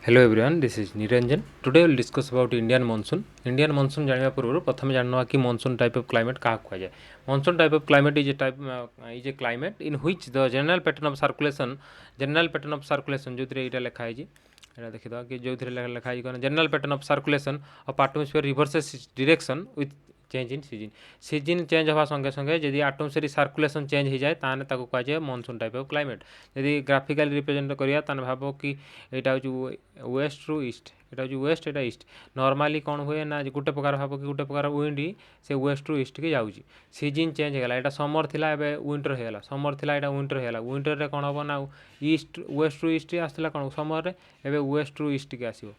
Hello everyone, this is Niranjan. Today we will discuss about Indian monsoon. Indian monsoon जानवा पूर्व प्रथम जानवा कि monsoon type of climate क्या हुआ जाए. Monsoon type of climate is a climate in which the general pattern of circulation जो थी इटा लिखा है जी. एटा देखि दो कि जो थी लिखा है कौन general pattern of circulation of atmosphere reverses its direction with change in season change हवा संगे संगे जदि आटमोस्फेरिक सर्कुलेशन चेंज हो जाए ताने ताको कहा जाए मॉनसून टाइप ऑफ क्लाइमेट जदि ग्राफिकली रिप्रेजेंट करिया ताने भाबो कि एटा हो वेस्ट रु ईस्ट एटा हो वेस्ट एटा ईस्ट नॉर्मली कौन हुए ना गोटे प्रकार भाबो कि गोटे प्रकार विंड से वेस्ट रु ईस्ट के जाउची सीजन चेंज हो गला एटा समर थिला एबे विंटर हो गला समर थिला एटा विंटर हो गला विंटर रे कौन हबो ना ईस्ट वेस्ट रु ईस्ट आसला कौन समर रे एबे वेस्ट रु ईस्ट के आसीबो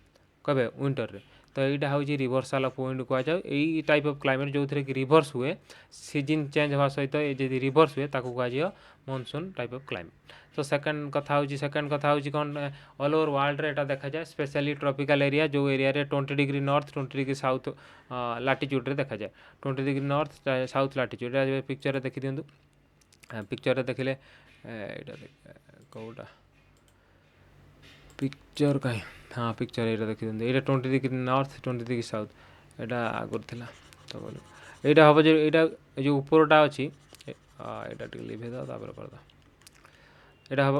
कबे विंटर रे तो यहाँ हूँ रिभर्साल अफ विंड कह जाए यही टाइप ऑफ क्लाइमेट जो थी कि रिभर्स हुए सीजन चेंज हवा सहित यदि रिभर्स हुए ताको कह मॉनसून टाइप ऑफ क्लाइमेट तो सेकंड कथा हूँ कौन ऑल ओवर वर्ल्ड रे एटा देखा जाए स्पेशली ट्रॉपिकल एरिया जो एरिया रे 20 डिग्री नॉर्थ 20 डिग्री साउथ लाटिट्यूड रे देखा जाए 20 डिग्री नॉर्थ साउथ लाटिट्यूड पिक्चर रे देखि दिंतु पिक्चर रे देखिले कौटा पिक्चर कहीं हाँ पिक्चर ये देखी ये 20 डिग्री नॉर्थ 20 डिग्री साउथ यहाँ आगर था तो बोलो यहाँ हम जो यहाँ जो उपरटा अच्छी यहाँ टे लिभे दो तापर करद यहाँ हम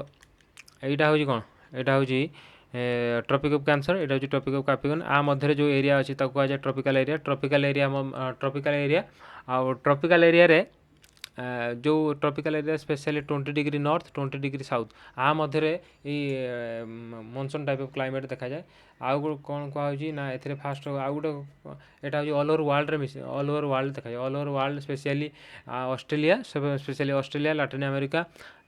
यहाँ हूँ कौन यहाँ हूँ ट्रॉपिक ऑफ कैंसर यहाँ हूँ ट्रॉपिक ऑफ कैप्रिकॉर्न आ मध्य जो एरिया अच्छी कह जाए ट्रॉपिकल एरिया आ ट्रॉपिकल एरिया रे जो tropical area specially 20 degree north 20 degree south आ मध्य मॉनसून टाइप ऑफ क्लाइमेट देखा जाए आउ कौन कहुँ ना ए फास्ट आउ गोटे यहाँ हूँ ऑल ओवर वर्ल्ड रे ऑल ओवर वर्ल्ड देखा जाए all over world specially Australia specially Australia Latin America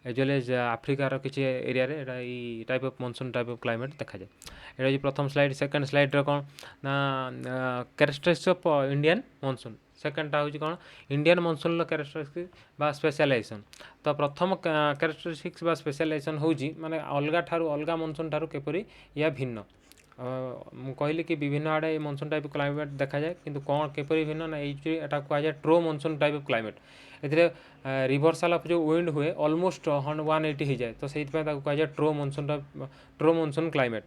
as well as आफ्रिकार किसी एरिया रे ये type of monsoon type of climate देखा जाए यहाँ प्रथम स्लाइड सेकंड स्लाइड रे कौन ना कैरेक्टरिस्टिक्स ऑफ इंडियन मॉनसून सेकेंडटा हूँ कौन इंडियन मॉनसून कैरेक्टरिस्टिक्स बा स्पेशलाइजेशन तो प्रथम कैरेक्टरिस्टिक्स बा स्पेशलाइजेशन हूँ माने अलग मॉनसून ठारू केपरी या भिन्न कहली कि विभिन्न आड़े मॉनसून टाइप ऑफ क्लाइमेट देखा जाए किंतु कौन केपरी भिन्न ना ये कह जाए ट्रो monsoon type of climate a reversal of जो विंड हुए ऑलमोस्ट 180 हो जाए तो से कह जाए ट्रो मॉनसून क्लाइमेट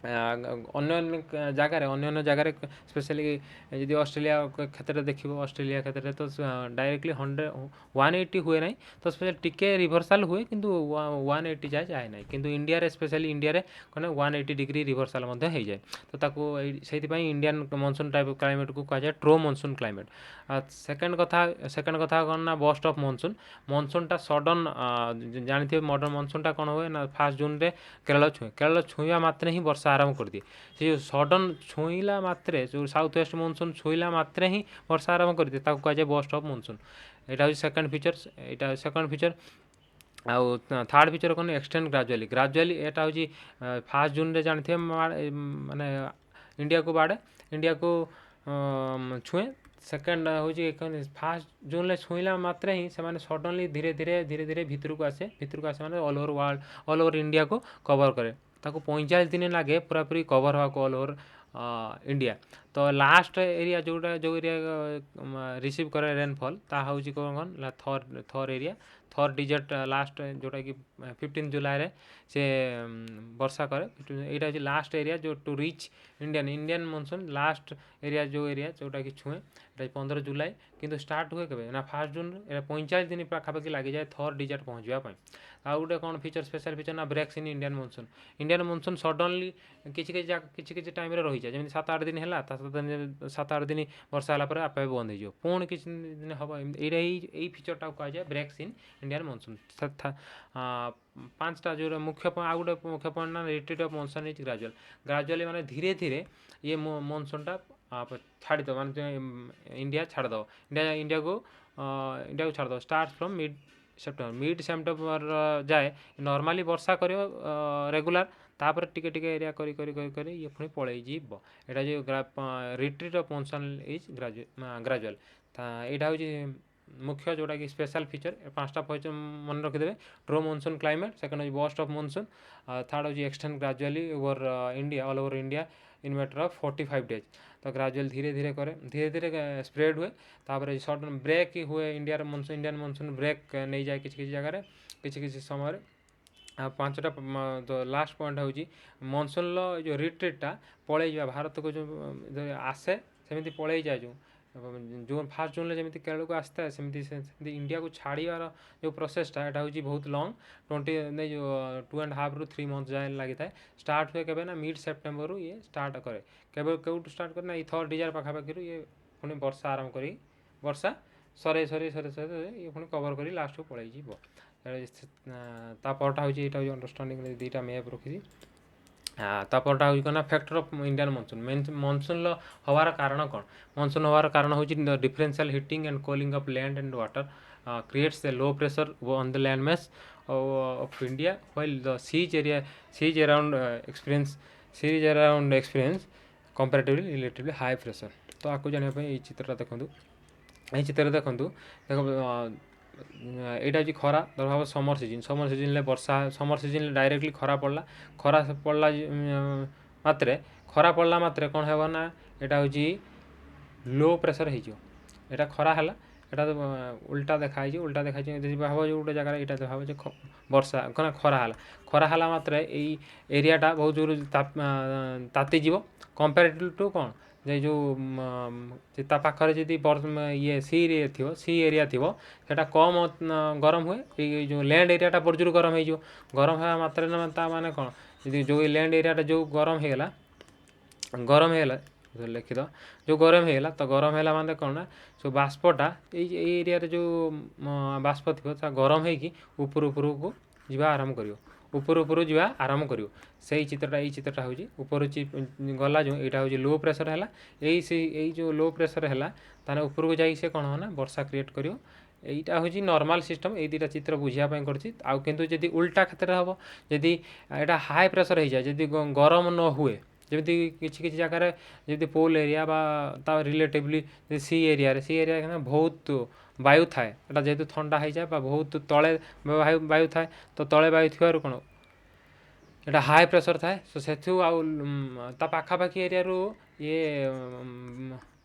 अन्य जगार स्पेशली यदि ऑस्ट्रेलिया क्षेत्र देखिए ऑस्ट्रेलिया क्षेत्र तो डायरेक्टली 180 हुए ना तो स्पेशल टिके रिभर्साल हुए किंतु 180 जाए ना किंतु इंडिया रे स्पेशली इंडिया रे कौन 180 डिग्री रिभर्साल हो जाए तो ताको से Indian monsoon type of climate को कह जाए ट्रो मॉनसून क्लाइमेट सेकंड कथा कौन ना बस्ट ऑफ मॉनसूनटा सडन जानते मॉडर्न मॉनसूनटा कौन हुए ना 1 जून रे केरल छुईवा मात्रे ही वर्षा आरंभ कर दिए से जो सडन छुईला मात्रे जो साउथ वेस्ट मॉनसून छुईला मात्रे ही वर्षा आरंभ कर दिए ताको कह जाए बस्ट ऑफ मॉनसून यहाँ हूँ सेकंड फीचर आउ थर्ड फीचर कौन एक्सटेंड ग्राजुअली यहाँ हूँ 1 जून रे जानते माने इंडिया को बाड़े इंडिया को छुए सेकेंड हूँ 1 जून छुईला मात्रे ही से सडनली धीरे धीरे भितर को आसे मैंने all over world all over India को कवर करे ताको 45 दिन लगे पूरापूरी कवर हवा को ऑल ओवर इंडिया तो लास्ट एरिया जो एरिया रिसीव करे रेनफॉल ता हूँ कौन थर एरिया थर डिजर्ट लास्ट जोटा कि 15 जुलाई रे से वर्षा करे यहाँ हूँ लास्ट एरिया जो to reach Indian monsoon last area जोटा कि छुए 15 जुलाई किंतु स्टार्ट हुए कब ना 1 जून 45 दिन पाखापाखि लगी जाए थर डिजर्ट पहुँचापी आउ गोटे कौन फीचर स्पेशल फीचर ना breaks in Indian monsoon suddenly किसी टाइम रही जाए जमी 7-8 दिन है 7-8 दिन वर्षा है आपे बंद हो पुणी किसी दिन हम यही फीचरटा कह जाए ब्रेक्स इन इंडियन मॉनसून 5टा जो मुख्य आउ गोटे मुख्य पॉइंट ना रिट्रीट ऑफ मॉनसून इज ग्राजुअली माने धीरे धीरे ये मॉनसूनटा छाड़ दो माने इंडिया छाड़ दो इंडिया को छाड़ दो स्टार्ट फ्रॉम मिड सेप्टेम्बर जाए नॉर्मली वर्षा कर रेगुलर तापर टिके टिके एरिया करी ये पुणी पलि यहाँ जो रिट्रीट ऑफ मॉनसून इज ग्राजुअल यहाँ हूँ मुख्य जोटा कि स्पेशल फीचर 5टा फीचर मन रखिदे ट्रो मॉनसून क्लाइमेट सेकंड हूँ बस्ट ऑफ मॉनसून थर्ड हूँ extend gradually over India all over India in matter of 45 days तो ग्राजुअल धीरे धीरे स्प्रेड हुए तापर सडन ब्रेक हुए इंडियन मॉनसून ब्रेक नहीं जाए किसी जगह किसी समय ପାଞ୍ଚଟା ଲାଷ୍ଟ ପଏଣ୍ଟ ହେଉଛି ମନସୁନ୍ର ଯେଉଁ ରିଟ୍ରିଟ୍ଟା ପଳେଇ ଯିବା ଭାରତକୁ ଯେଉଁ ଆସେ ସେମିତି ପଳେଇ ଯାଏ ଜୁନ୍ 1 ଜୁନ୍ରେ ଯେମିତି କେରଳକୁ ଆସିଥାଏ ସେମିତି ସେମିତି ଇଣ୍ଡିଆକୁ ଛାଡ଼ିବାର ଯେଉଁ ପ୍ରୋସେସ୍ଟା ଏଇଟା ହେଉଛି ବହୁତ ଲଙ୍ଗ୍ 2.5 ରୁ 3 ମନ୍ଥ ଯାଏ ଲାଗିଥାଏ। ଷ୍ଟାର୍ଟ ହୁଏ କେବେ ନା ମିଡ୍ ସେପ୍ଟେମ୍ବରରୁ ଇଏ ଷ୍ଟାର୍ଟ କରେ। କେଉଁଠୁ ଷ୍ଟାର୍ଟ କରେ ନା ଏଇ ଥର୍ ଡିଜାର ପାଖାପାଖିରୁ ଇଏ ପୁଣି ବର୍ଷା ଆରମ୍ଭ କରି ବର୍ଷା ସରେଇ ଇଏ ପୁଣି କଭର୍ କରି ଲାଷ୍ଟକୁ ପଳେଇଯିବ। ତାପରଟା ହେଉଛି ଏଇଟା ହେଉଛି ଅଣ୍ଡରଷ୍ଟାଣ୍ଡିଂ ଦୁଇଟା ମ୍ୟାପ୍ ରଖିଛି। ତାପରଟା ହେଉଛି କ'ଣ ନା ଫ୍ୟାକ୍ଟର ଅଫ୍ ଇଣ୍ଡିଆନ୍ ମନସୁନ୍ ମନସୁନ୍ର ହେବାର କାରଣ କ'ଣ? ମନସୁନ୍ ହେବାର କାରଣ ହେଉଛି differential heating and cooling of land and water creates a low pressure on the land mass of India while the seas around experience comparatively relatively high pressure। ତ ଆକୁ ଜାଣିବା ପାଇଁ ଏଇ ଚିତ୍ରଟା ଦେଖନ୍ତୁ। এই চিত্ରରେ ଦେଖନ୍ତୁ এইটা ହେଉଛି ଖରା ଧର ଭାବ ସମର୍ ସିଜିନ୍ରେ ବର୍ଷା ସମର୍ ସିଜିନ୍ରେ ଡାଇରେକ୍ଟଲି ଖରା ପଡ଼ିଲା ମାତ୍ରେ କ'ଣ ହେବ ନା ଏଇଟା ହେଉଛି ଲୋ ପ୍ରେସର୍ ହେଇଯିବ। ଏଇଟା ଖରା ହେଲା ଏଇଟା ଉଲ୍ଟା ଦେଖାହେଇଛି ଯଦି ଭାବ ଯେ ଗୋଟେ ଜାଗାରେ ଏଇଟା ଭାବ ଯେ ବର୍ଷା ଖରା ହେଲା ମାତ୍ରେ ଏଇ ଏରିଆଟା ବହୁତ ଜୋର ତାତିଯିବ କମ୍ପାରେଟିଭ୍ ଟୁ କ'ଣ ଯେ ଯେଉଁ ତା ପାଖରେ ଯଦି ସି ଏରିଆ ଥିବ ସେଇଟା କମ୍ ଗରମ ହୁଏ। ଏଇ ଯେଉଁ ଲ୍ୟାଣ୍ଡ ଏରିଆଟା ପ୍ରଚୁର ଗରମ ହେଇଯିବ। ଗରମ ହେବା ମାତ୍ରେ ତା ମାନେ କ'ଣ ଯଦି ଯେଉଁ ଲ୍ୟାଣ୍ଡ ଏରିଆଟା ଯେଉଁ ଗରମ ହେଇଗଲା ଲେଖିଦ ଯେଉଁ ଗରମ ହେଇଗଲା ତ ଗରମ ହେଲା ମାନେ କ'ଣ ନା ସବୁ ବାଷ୍ପଟା ଏଇ ଏରିଆରେ ଯେଉଁ ବାଷ୍ପ ଥିବ ତା ଗରମ ହେଇକି ଉପରକୁ ଯିବା ଆରମ୍ଭ କରିବ। ସେଇ ଚିତ୍ରଟା ଏଇ ଚିତ୍ରଟା ହେଉଛି ଉପରୁ ଗଲା ଯେଉଁ ଏଇଟା ହେଉଛି ଲୋ ପ୍ରେସର୍ ହେଲା। ଏଇ ଯେଉଁ ଲୋ ପ୍ରେସର୍ ହେଲା ତାହେଲେ ଉପରକୁ ଯାଇକି ସେ କ'ଣ ହେବ ନା ବର୍ଷା କ୍ରିଏଟ୍ କରିବ। এইটা ହେଉଛି ନର୍ମାଲ୍ ସିଷ୍ଟମ୍। ଏଇ ଦୁଇଟା ଚିତ୍ର ବୁଝିବା ପାଇଁ କରିଛି। ଆଉ କିନ୍ତୁ ଯଦି ଉଲ୍ଟା କ୍ଷେତ୍ରରେ ହେବ ଯଦି ଏଇଟା ହାଇ ପ୍ରେସର୍ ହେଇଯାଏ ଯଦି ଗରମ ନ ହୁଏ ଯେମିତି କିଛି ଜାଗାରେ ଯଦି ପୋଲ୍ ଏରିଆ ବା ତା ରିଲେଟିଭଲି ସି ଏରିଆ ବହୁତ ବାୟୁ ଥାଏ ଏଇଟା ଯେହେତୁ ଥଣ୍ଡା ହେଇଯାଏ ବା ବହୁତ ତଳେ ବାୟୁ ଥାଏ ତ ତଳେ ବାୟୁ ଥିବାରୁ କ'ଣ ଏଇଟା ହାଇ ପ୍ରେସର୍ ଥାଏ। ତ ସେଥିରୁ ଆଉ ତା ପାଖାପାଖି ଏରିଆରୁ ଇଏ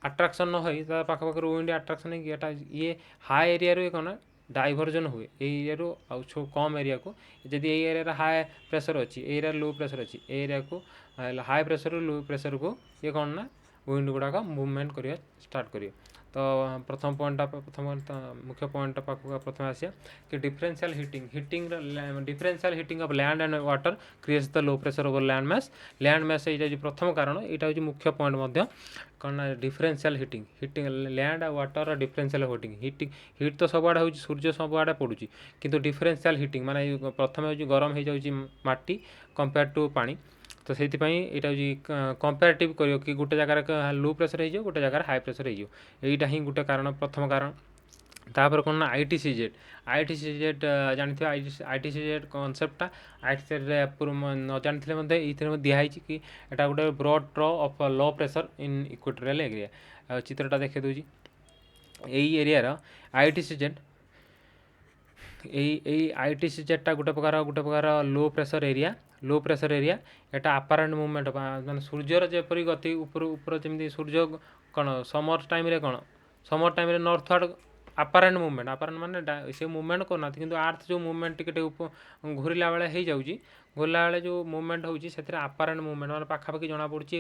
ଆଟ୍ରାକ୍ସନ୍ ନ ହୋଇ ତା ପାଖାପାଖିରୁ ୱିଣ୍ଡ ଆଟ୍ରାକ୍ସନ୍ ହେଇକି ଏଇଟା ଇଏ ହାଇ ଏରିଆରୁ କ'ଣ ଡାଇଭର୍ଜନ୍ ହୁଏ ଏଇ ଏରିଆରୁ ଆଉ କମ୍ ଏରିଆକୁ। ଯଦି ଏଇ ଏରିଆରେ ହାଇ ପ୍ରେସର୍ ଅଛି ଏଇ ଏରିଆରେ ଲୋ ପ୍ରେସର୍ ଅଛି ଏଇ ଏରିଆକୁ ହାଇ ପ୍ରେସର୍ରୁ ଲୋ ପ୍ରେସର୍କୁ ଇଏ କ'ଣ ନା ୱିଣ୍ଡ ଗୁଡ଼ାକ ମୁଭମେଣ୍ଟ କରିବା ଷ୍ଟାର୍ଟ କରିବ। ତ ମୁଖ୍ୟ ପଏଣ୍ଟଟା ପାଖକୁ ପ୍ରଥମେ ଆସିବା କି differential differential heating of land and water creates the low pressure over land mass ଏଇଟା ହେଉଛି ପ୍ରଥମ କାରଣ। ଏଇଟା ହେଉଛି ମୁଖ୍ୟ ପଏଣ୍ଟ ମଧ୍ୟ କ'ଣ ନା ଡିଫରେନ୍ସିଆଲ୍ ହିଟିଂ ଲ୍ୟାଣ୍ଡ ଆଉ ୱାଟରର ଡିଫରେନ୍ସିଆଲ୍ ହିଟ୍ ତ ସବୁଆଡ଼େ ହେଉଛି ସୂର୍ଯ୍ୟ ସବୁଆଡ଼େ ପଡ଼ୁଛି କିନ୍ତୁ ଡିଫରେନ୍ସିଆଲ୍ ହିଟିଂ ମାନେ ପ୍ରଥମେ ହେଉଛି ଗରମ ହେଇଯାଉଛି ମାଟି କମ୍ପେୟାର ଟୁ ପାଣି। ତ ସେଇଥିପାଇଁ ଏଇଟା ହେଉଛି କମ୍ପାରେଟିଭ୍ କରିବ କି ଗୋଟେ ଜାଗାରେ ଲୋ ପ୍ରେସର୍ ହେଇଯିବ ଗୋଟେ ଜାଗାରେ ହାଇ ପ୍ରେସର୍ ହେଇଯିବ। ଏଇଟା ହିଁ ଗୋଟେ କାରଣ ପ୍ରଥମ କାରଣ। ତାପରେ କ'ଣ ନା ITCZ ଜାଣିଥିବେ ITCZ କନସେପ୍ଟଟା ITCZରେ ନ ଜାଣିଥିଲେ ମଧ୍ୟ ଏଇଥିରେ ଦିଆହେଇଛି କି ଏଇଟା ଗୋଟେ broad trough of low pressure in equatorial area. ଚିତ୍ରଟା ଦେଖାଇ ଦେଉଛି ଏଇ ଏରିଆର ITCZ ଏଇ ITCZଟା ଗୋଟେ ପ୍ରକାର ଲୋ ପ୍ରେସର୍ ଏରିଆ। ଏଇଟା ଆପାରେଣ୍ଟ ମୁଭମେଣ୍ଟ ମାନେ ସୂର୍ଯ୍ୟର ଯେପରି ଗତି ଉପର ଯେମିତି ସୂର୍ଯ୍ୟ କ'ଣ ସମର୍ ଟାଇମ୍ରେ ନର୍ଥ ଆର୍ଡ଼ ଆପାରେଣ୍ଟ ମୁଭମେଣ୍ଟ ମାନେ ସେ ମୁଭମେଣ୍ଟ କରୁନାହାନ୍ତି କିନ୍ତୁ ଆର୍ଥ ଯେଉଁ ମୁଭମେଣ୍ଟ ଟିକେ ଘୁରିଲା ବେଳେ ହେଇଯାଉଛି ଯେଉଁ ମୁଭମେଣ୍ଟ ହେଉଛି ସେଥିରେ ଆପାରେଣ୍ଟ ମୁଭମେଣ୍ଟ ମାନେ ପାଖାପାଖି ଜଣାପଡ଼ୁଛି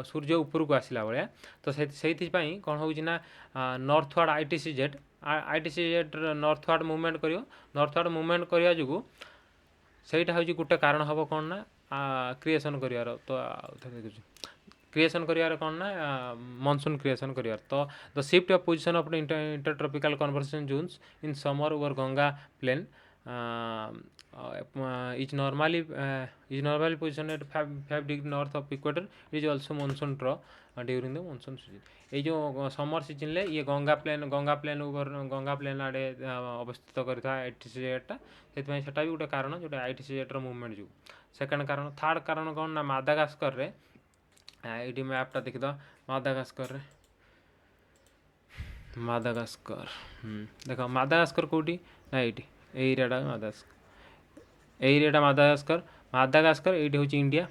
ସୂର୍ଯ୍ୟ ଉପରକୁ ଆସିଲା ଭଳିଆ। ତ ସେଇଥିପାଇଁ କ'ଣ ହେଉଛି ନା ନର୍ଥ ଆର୍ଡ଼ ITCZ ନର୍ଥ ଆର୍ଡ଼ ମୁଭମେଣ୍ଟ କରିବା ଯୋଗୁଁ ସେଇଟା ହେଉଛି ଗୋଟେ କାରଣ ହେବ କ'ଣ ନା କ୍ରିଏସନ୍ କରିବାର। ତ କ'ଣ ନା ମନସୁନ୍ କ୍ରିଏସନ୍ କରିବାର। ତ the shift of position of intertropical conversation zones in summer over Ganga plain is normally positioned at 5 degree north of equator. It is also monsoon trough during the monsoon season। এই ଯେଉଁ ସମର୍ ସିଜନ୍ରେ ଇଏ Ganga plain ଆଡ଼େ ଅବସ୍ଥିତ କରିଥାଏ ITCZଟା। ସେଥିପାଇଁ ସେଟା ବି ଗୋଟେ କାରଣ ଯେଉଁଟା ITCZର ମୁଭମେଣ୍ଟ ଯୋଗୁଁ। ସେକେଣ୍ଡ କାରଣ। ଥାର୍ଡ଼ କାରଣ କ'ଣ ନା ମାଦାଗାସ୍କରରେ ଏଇଠି ମ୍ୟାପ୍ଟା ଦେଖିଦେବା ମାଦାଗାସ୍କର କେଉଁଠି ନା ଏଇଠି ଏଇ ଏରିଆଟା ମାଦାଗାସ୍କର ଏଇଠି ହେଉଛି ଇଣ୍ଡିଆ।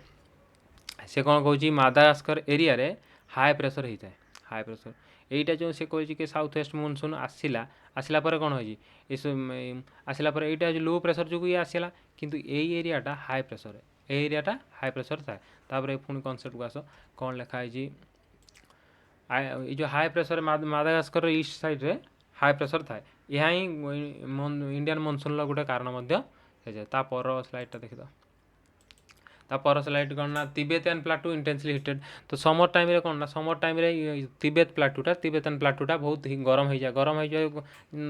ସେ କ'ଣ କହୁଛି ମାଦାଗାସ୍କର ଏରିଆରେ ହାଇ ପ୍ରେସର୍ ହେଇଥାଏ। ଏଇଟା ଯେଉଁ ସେ କହୁଛି କି ସାଉଥ୍ ୱେଷ୍ଟ ମନସୁନ୍ ଆସିଲା आसला कौन हो आसला एटा लो प्रेशर जो ये आसला किंतु यही एरियाटा हाई प्रेशर ए एरियाटा हाई प्रेशर थाए तापर पुणी कनसेप्ट को आस कौन लिखाई ये जो high pressure Madagascar east side रे हाई प्रेशर थाए यह ही इंडियन मनसून गोटे कारण तापर स्लाइडटा देखिद तापर स्लाइड कौन ना तिबेतियन प्लाटू इंटेंसली हिटेड तो समर टाइम रे कौन ना समर टाइम रे तिबेतियन प्लाटूटा बहुत ही गरम हो जाए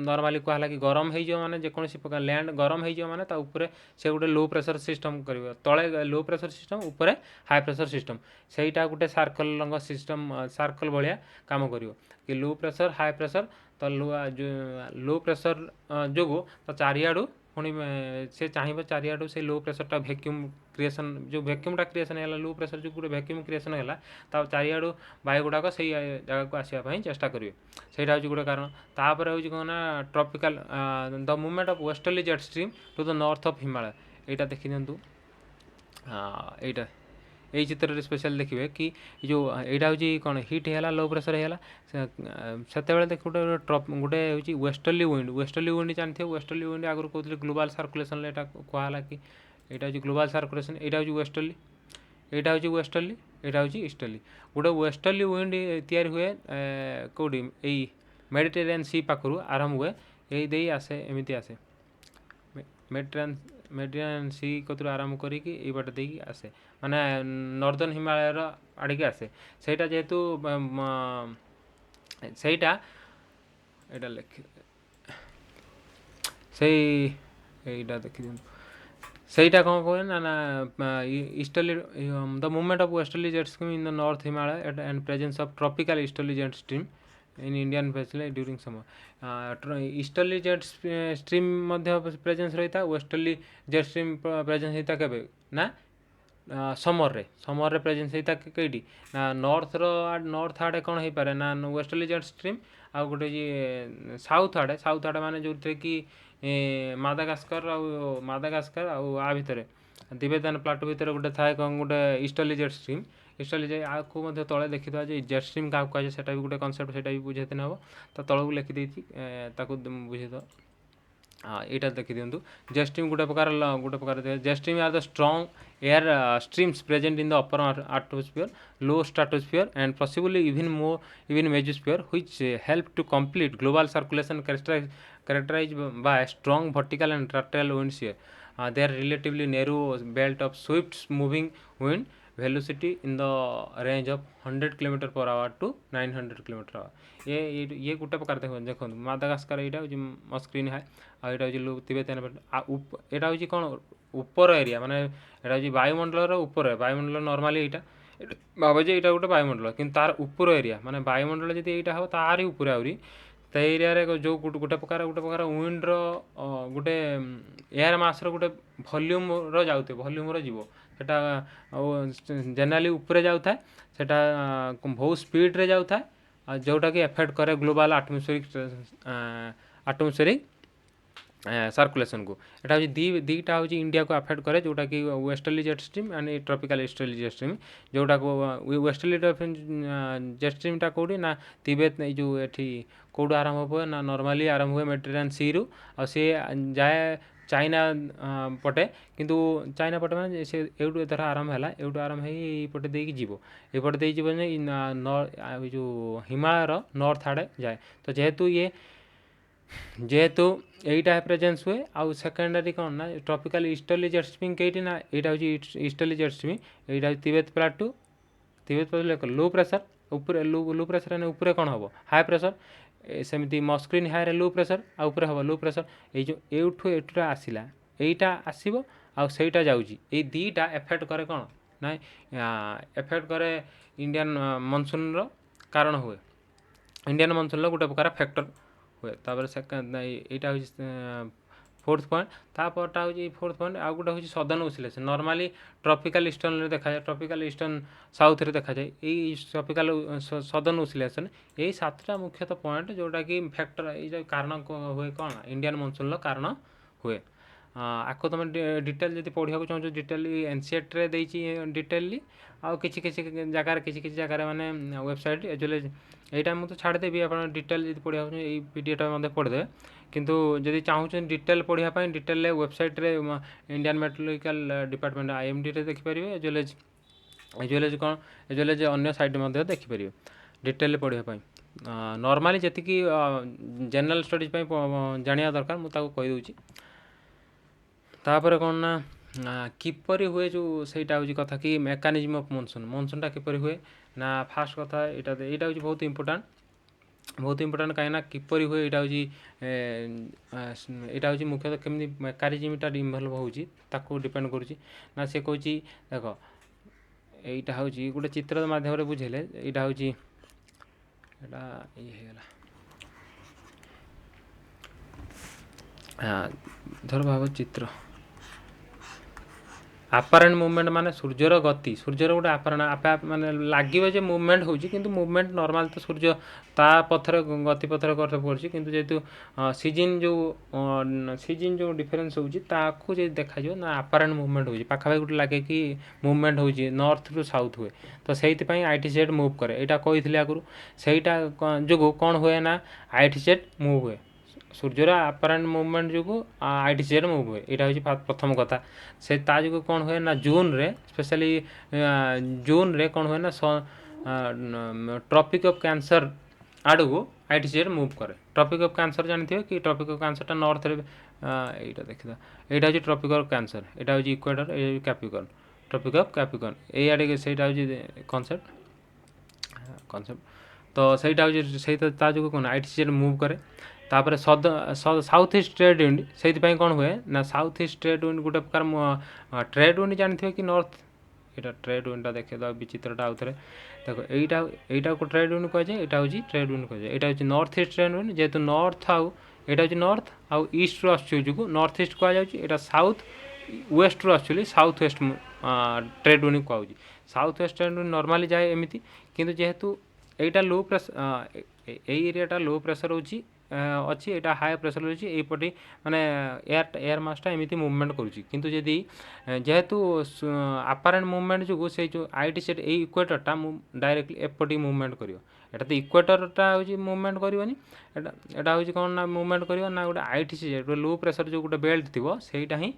नॉर्मली कहला कि गरम हो माने जेकोसी प्रकार लैंड गरम हो माने ता ऊपर से गोटे लो प्रेशर सिस्टम कर तले लो प्रेशर सिस्टम ऊपर हाई प्रेशर सिस्टम सेटा गोटे सर्कल सिस्टम सर्कल भाया काम कर कि लो प्रेशर हाई प्रेशर तो लो प्रेशर जो तो चारियाडू पुणी से चाहिए चारियाडू से लो प्रेशरटा भैक्यूम क्रिएसन जो भैक्यूमटा क्रिएसन है लो प्रेशर जो गोटे भैक्यूम क्रिएसन है चारियाडू वायु गुड़ाक से जगह को आसवाई चेष्टा करेंगे सहीटा हूँ गोटे कारण तापर हूँ कौन ना tropical the movement of westerly jet stream to the north of Himalaya यहाँ देखी दिंतु यहाँ यही चित्र में स्पेशल देखिए कि जो यहाँ हूँ कौन हिट है लो प्रेशर है से देख गोटे हूँ वेस्टर्ली विंड जानते वेस्टर्ली विंड आगुरी कहते ग्लोबल सर्कुलेशन यहाँ कहला कि यहाँ हूँ ग्लोबल सर्कुलेशन यहाँ हूँ वेस्टर्ली यहाँ हूँ वेस्टर्ली यहाँ हूँ ईस्टर्ली गोटे वेस्टर्ली विंड तैयारी हुए कौटी यही मेडिटेरियन सी पाखु आरंभ हुए यही आसे एमती आसे मेडिटेरियन सी कतु आरंभ करके बाट देकी आसे माने नॉर्दर्न हिमालय आड़े आसे सेटा जेहेतु सेटा एटा लिख सेटा देखी सेटा कौन कहे ना easterly the movement of westerly jet stream in the north Himalaya and presence of tropical easterly jet stream in Indian फेसिले during summer easterly jet stream presence रही था वेस्टर्ली जेट स्ट्रीम प्रेजेंस होता केबे ना समर रे प्रेजेंस होता कईटी ना north आड़े कौन हो पारे ना वेस्टर्ली जेट स्ट्रीम आ गोटे ये साउथ आड़े माने जो कि मादागास्कर आ भितर तिबेतियन प्लाटू भितर गोटे थाए कौन गोटे ईस्टर्ली जेट स्ट्रीम आपको तले देखी जेट स्ट्रीम क्या कहुए से भी गोटे कनसेप्ट से भी बुझेते हम तो तलू लिखिदी बुझे हाँ यहाँ देखी दिंतु जेट स्ट्रीम गोटे प्रकार jet stream are the strong air streams present in the upper atmosphere low stratosphere and possibly even mesosphere which help to complete global circulation characterized by strong vertical and lateral winds here. They are relatively narrow belt of swift moving wind velocity in the range of 100 km per hour to 900 km per hour. ये गोटे प्रकार देखो Madagascar यहाँ हूँ screen है आटा हूँ तिबेतियन यहाँ हूँ कौन ऊपर एरिया माने यहाँ हूँ वायुमंडल ऊपर वायुमंडल नॉर्मली यहाँ भाव जे यहाँ गोटे वायुमंडल कि तार ऊपर एरिया माने वायुमंडल जब यहाँ हम तार ऊपर आहरी तो एरिया जो गोटे प्रकार विंड्र गोटे एयर मास गोटे भल्यूम जाऊे भल्यूम जीव सेटा जेनराली ऊपर जाऊ था सेटा बहुत स्पीड रे जाऊ था जोटा कि एफेक्ट करे ग्लोबल एटमॉस्फेरिक सर्कुलेशन को यहाँ हूँ दीटा हूँ इंडिया को अफेक्ट करे जोटा कि westerly jet stream and tropical easterly jet stream जोटा को वेस्टर्ली जेट स्ट्रीमटा कौटी ना तिबेत जो ये कौटू आरंभ हुए ना नॉर्मली आरंभ हुए मेडिटेरियन सी रु आ सी जाए चाइना पटे किंतु चाइना पटे मैंने से एवटू एथर आरंभ है एवटू आरंभ होपटे देकी जीव एपटे दे जो हिमालयर नॉर्थ आड़े जाए तो जेहेतु यहीटा प्रेजेंस हुए आउ सेकेंडरी कौन ना ट्रॉपिकल ईस्टर्ली जेट स्ट्रीम कईटी ना यहाँ हूँ ईस्टर्ली जेट स्ट्रीम यहाँ तिबेत प्लाटू लो प्रेशर ऊपर लो प्रेशर ऊपर कौन हम हाई प्रेशर सेमती मस्क्रीन हाई लो प्रेशर आउे हम लो प्रेशर ये आसला यहीटा आसो आईटा जाऊँगी दीटा एफेक्ट करे कौन ना एफेक्ट करे इंडियन मनसून कारण हुए इंडियन मनसून गोटे प्रकार फैक्टर हुए तापर सेकेंड यहाँ हूँ फोर्थ पॉइंट तापरटा हूँ फोर्थ पॉइंट आउ गोटे हूँ southern oscillation normally tropical eastern देखा जाए ट्रॉपिकल ईस्टर्न साउथ रे देखा जाए यही ट्रॉपिकल सदर्न ओसिलेशन यही सातटा मुख्यतः पॉइंट जोटा कि फैक्टर ये कारण हुए कौन इंडियन मनसून कारण हुए ଆକୁ ତୁମେ ଡିଟେଲ୍ ଯଦି ପଢ଼ିବାକୁ ଚାହୁଁଛ ଡିଟେଲି ଏନ୍ସିଏଟ୍ରେ ଦେଇଛି ଡିଟେଲି, ଆଉ କିଛି କିଛି ଜାଗାରେ ମାନେ ୱେବସାଇଟ୍ ଏଜୁଏଲ୍ ଏଇଟା ମୁଁ ତ ଛାଡ଼ିଦେବି, ଆପଣ ଡିଟେଲ୍ ଯଦି ପଢ଼ିବାକୁ ଚାହୁଁଛନ୍ତି ଏଇ ଭିଡ଼ିଓଟା ମଧ୍ୟ ପଢ଼ିଦେବେ। କିନ୍ତୁ ଯଦି ଚାହୁଁଛନ୍ତି ଡିଟେଲ୍ ପଢ଼ିବା ପାଇଁ ଡିଟେଲ୍ରେ ୱେବସାଇଟ୍ରେ ଇଣ୍ଡିଆନ୍ ମେଟ୍ରୋଲୋଜିକାଲ୍ ଡିପାର୍ଟମେଣ୍ଟ IMDରେ ଦେଖିପାରିବେ, ଏଜୁଏଲ୍ କ'ଣ ଏଜୁଏଲ୍ ଅନ୍ୟ ସାଇଟ୍ ମଧ୍ୟ ଦେଖିପାରିବେ ଡିଟେଲ୍ରେ ପଢ଼ିବା ପାଇଁ। ନର୍ମାଲି ଯେତିକି ଜେନେରାଲ୍ ଷ୍ଟଡ଼ିଜ୍ ପାଇଁ ଜାଣିବା ଦରକାର ମୁଁ ତାକୁ କହିଦେଉଛି। ତାପରେ କ'ଣ ନା କିପରି ହୁଏ ଯେଉଁ ସେଇଟା ହେଉଛି କଥା କି ମେକାନିଜମ୍ ଅଫ୍ ମନସୁନ୍ଟା କିପରି ହୁଏ ନା ଫାର୍ଷ୍ଟ କଥା ଏଇଟା ହେଉଛି ବହୁତ ଇମ୍ପୋର୍ଟାଣ୍ଟ କାହିଁକିନା କିପରି ହୁଏ ଏଇଟା ହେଉଛି ମୁଖ୍ୟତଃ କେମିତି ମେକାନିଜମ୍ଟା ଇନଭଲ୍ଭ ହେଉଛି ତାକୁ ଡିପେଣ୍ଡ କରୁଛି। ନା ସେ କହୁଛି ଦେଖ এইটা ହେଉଛି ଗୋଟେ ଚିତ୍ର ମାଧ୍ୟମରେ ବୁଝେଇଲେ ଏଇଟା ହେଉଛି ଏଇଟା ଇଏ ହେଇଗଲା ଧର ଭାବ ଚିତ୍ର ଆପାରେଣ୍ଟ ମୁଭମେଣ୍ଟ ମାନେ ସୂର୍ଯ୍ୟର ଗତି, ସୂର୍ଯ୍ୟର ଗୋଟେ ଆପେ ମାନେ ଲାଗିବ ଯେ ମୁଭମେଣ୍ଟ ହେଉଛି, କିନ୍ତୁ ମୁଭମେଣ୍ଟ ନର୍ମାଲ ତ ସୂର୍ଯ୍ୟ ତା ପଥରେ ଗତି ପଥରେ କରୁଛି, କିନ୍ତୁ ଯେହେତୁ ସିଜିନ୍ ଯେଉଁ ଡିଫରେନ୍ସ ହେଉଛି ତାକୁ ଯଦି ଦେଖାଯିବ ନା ଆପାରେଣ୍ଟ ମୁଭମେଣ୍ଟ ହେଉଛି, ପାଖାପାଖି ଗୋଟେ ଲାଗେ କି ମୁଭମେଣ୍ଟ ହେଉଛି ନର୍ଥରୁ ସାଉଥ୍ ହୁଏ, ତ ସେଇଥିପାଇଁ ITZ ମୁଭ୍ କରେ। ଏଇଟା କହିଥିଲି ଆଗରୁ, ସେଇଟା ଯୋଗୁଁ କ'ଣ ହୁଏ ନା ITZ ମୁଭ୍ ହୁଏ, ସୂର୍ଯ୍ୟର ଆପାରେଣ୍ଟ ମୁଭମେଣ୍ଟ ଯୋଗୁଁ ITZ ମୁଭ୍ ହୁଏ। ଏଇଟା ହେଉଛି ପ୍ରଥମ କଥା। ସେ ତା ଯୋଗୁଁ କ'ଣ ହୁଏ ନା ଜୁନ୍ରେ ସ୍ପେଶାଲି ଜୁନ୍ରେ କ'ଣ ହୁଏ ନା ଟ୍ରପିକ୍ ଅଫ୍ କ୍ୟାନ୍ସର ଆଡ଼କୁ ITZ ମୁଭ୍ କରେ। ଟ୍ରପିକ୍ ଅଫ୍ କ୍ୟାନ୍ସର ଜାଣିଥିବେ କି ଟ୍ରପିକ୍ ଅଫ୍ କ୍ୟାନ୍ସରଟା ନର୍ଥରେ, এইটা ଦେଖିବା, এইটা ହେଉଛି ଟ୍ରପିକ୍ ଅଫ୍ କ୍ୟାନ୍ସର, ଏଇଟା ହେଉଛି ଇକ୍ୱେଟର, ଏଇ ହେଉଛି କ୍ୟାପ୍ରିକର୍ନ, ଟ୍ରପିକ୍ ଅଫ୍ କ୍ୟାପ୍ରିକର୍ନ ଏଇଆଡ଼େ ସେଇଟା ହେଉଛି କନସେପ୍ଟ। ତ ସେଇଟା ହେଉଛି ସେଇଟା ତା ଯୋଗୁଁ କ'ଣ ITZ ମୁଭ୍ କରେ। ତାପରେ ସାଉଥ୍ ଇଷ୍ଟ ଟ୍ରେଡ୍ ୱିଣ୍ଡ, ସେଇଥିପାଇଁ କ'ଣ ହୁଏ ନା ସାଉଥ୍ ଇଷ୍ଟ ଟ୍ରେଡ୍ ୱିଣ୍ଡ ଗୋଟେ ପ୍ରକାର ଟ୍ରେଡ୍ ୱିଣ୍ଡ ଜାଣିଥିବେ କି ନର୍ଥ, ଏଇଟା ଟ୍ରେଡ୍ ୱିଣ୍ଡଟା ଦେଖେଇଦେବା ବିଚିତ୍ରଟା ଆଉଥରେ ଦେଖ, এইটাକୁ ଟ୍ରେଡ୍ ୱିଣ୍ଡ କୁହାଯାଏ, ଏଇଟା ହେଉଛି ଟ୍ରେଡ୍ ୱିଣ୍ଡ କୁହାଯାଏ। ଏଇଟା ହେଉଛି ନର୍ଥ ଇଷ୍ଟ ଟ୍ରେଡ୍ ୱିଣ୍ଡ, ଯେହେତୁ ନର୍ଥ ଆଉ ଏଇଟା ହେଉଛି ନର୍ଥ ଆଉ ଇଷ୍ଟରୁ ଆସୁଛି ଯୋଗୁଁ ନର୍ଥ ଇଷ୍ଟ କୁହାଯାଉଛି। ଏଇଟା ସାଉଥ୍ ୱେଷ୍ଟରୁ ଆସୁଛି ସାଉଥ୍ ୱେଷ୍ଟ ଟ୍ରେଡ୍ ୱିଣ୍ଡ କୁହାଯାଉଛି। South west trade wind normally ଯାଏ ଏମିତି, କିନ୍ତୁ ଯେହେତୁ এইটা লো ପ୍ରେସର, এই ଏରିଆଟା ଲୋ ପ୍ରେସର ଅଛି, ଏଇଟା ହାଇ ପ୍ରେସର ଅଛି, ଏଇପଟେ ମାନେ ଏୟାର ମାସଟା ଏମିତି ମୁଭମେଣ୍ଟ କରୁଛି। କିନ୍ତୁ ଯଦି ଯେହେତୁ ଆପାରେଣ୍ଟ ମୁଭମେଣ୍ଟ ଯୋଗୁଁ ସେଇ ଯେଉଁ ITZ ଏଇ ଇକ୍ୱେଟରଟା ଡାଇରେକ୍ଟଲି ଏପଟେ ମୁଭମେଣ୍ଟ କରିବ। ଏଇଟା ତ ଇକ୍ୱେଟରଟା ହେଉଛି ମୁଭମେଣ୍ଟ କରିବନି, ଏଇଟା ହେଉଛି କ'ଣ ନା ମୁଭମେଣ୍ଟ କରିବ ନା ଗୋଟେ ITZ ଗୋଟେ ଲୋ ପ୍ରେସର ଯେଉଁ ଗୋଟେ ବେଲ୍ଟ ଥିବ ସେଇଟା ହିଁ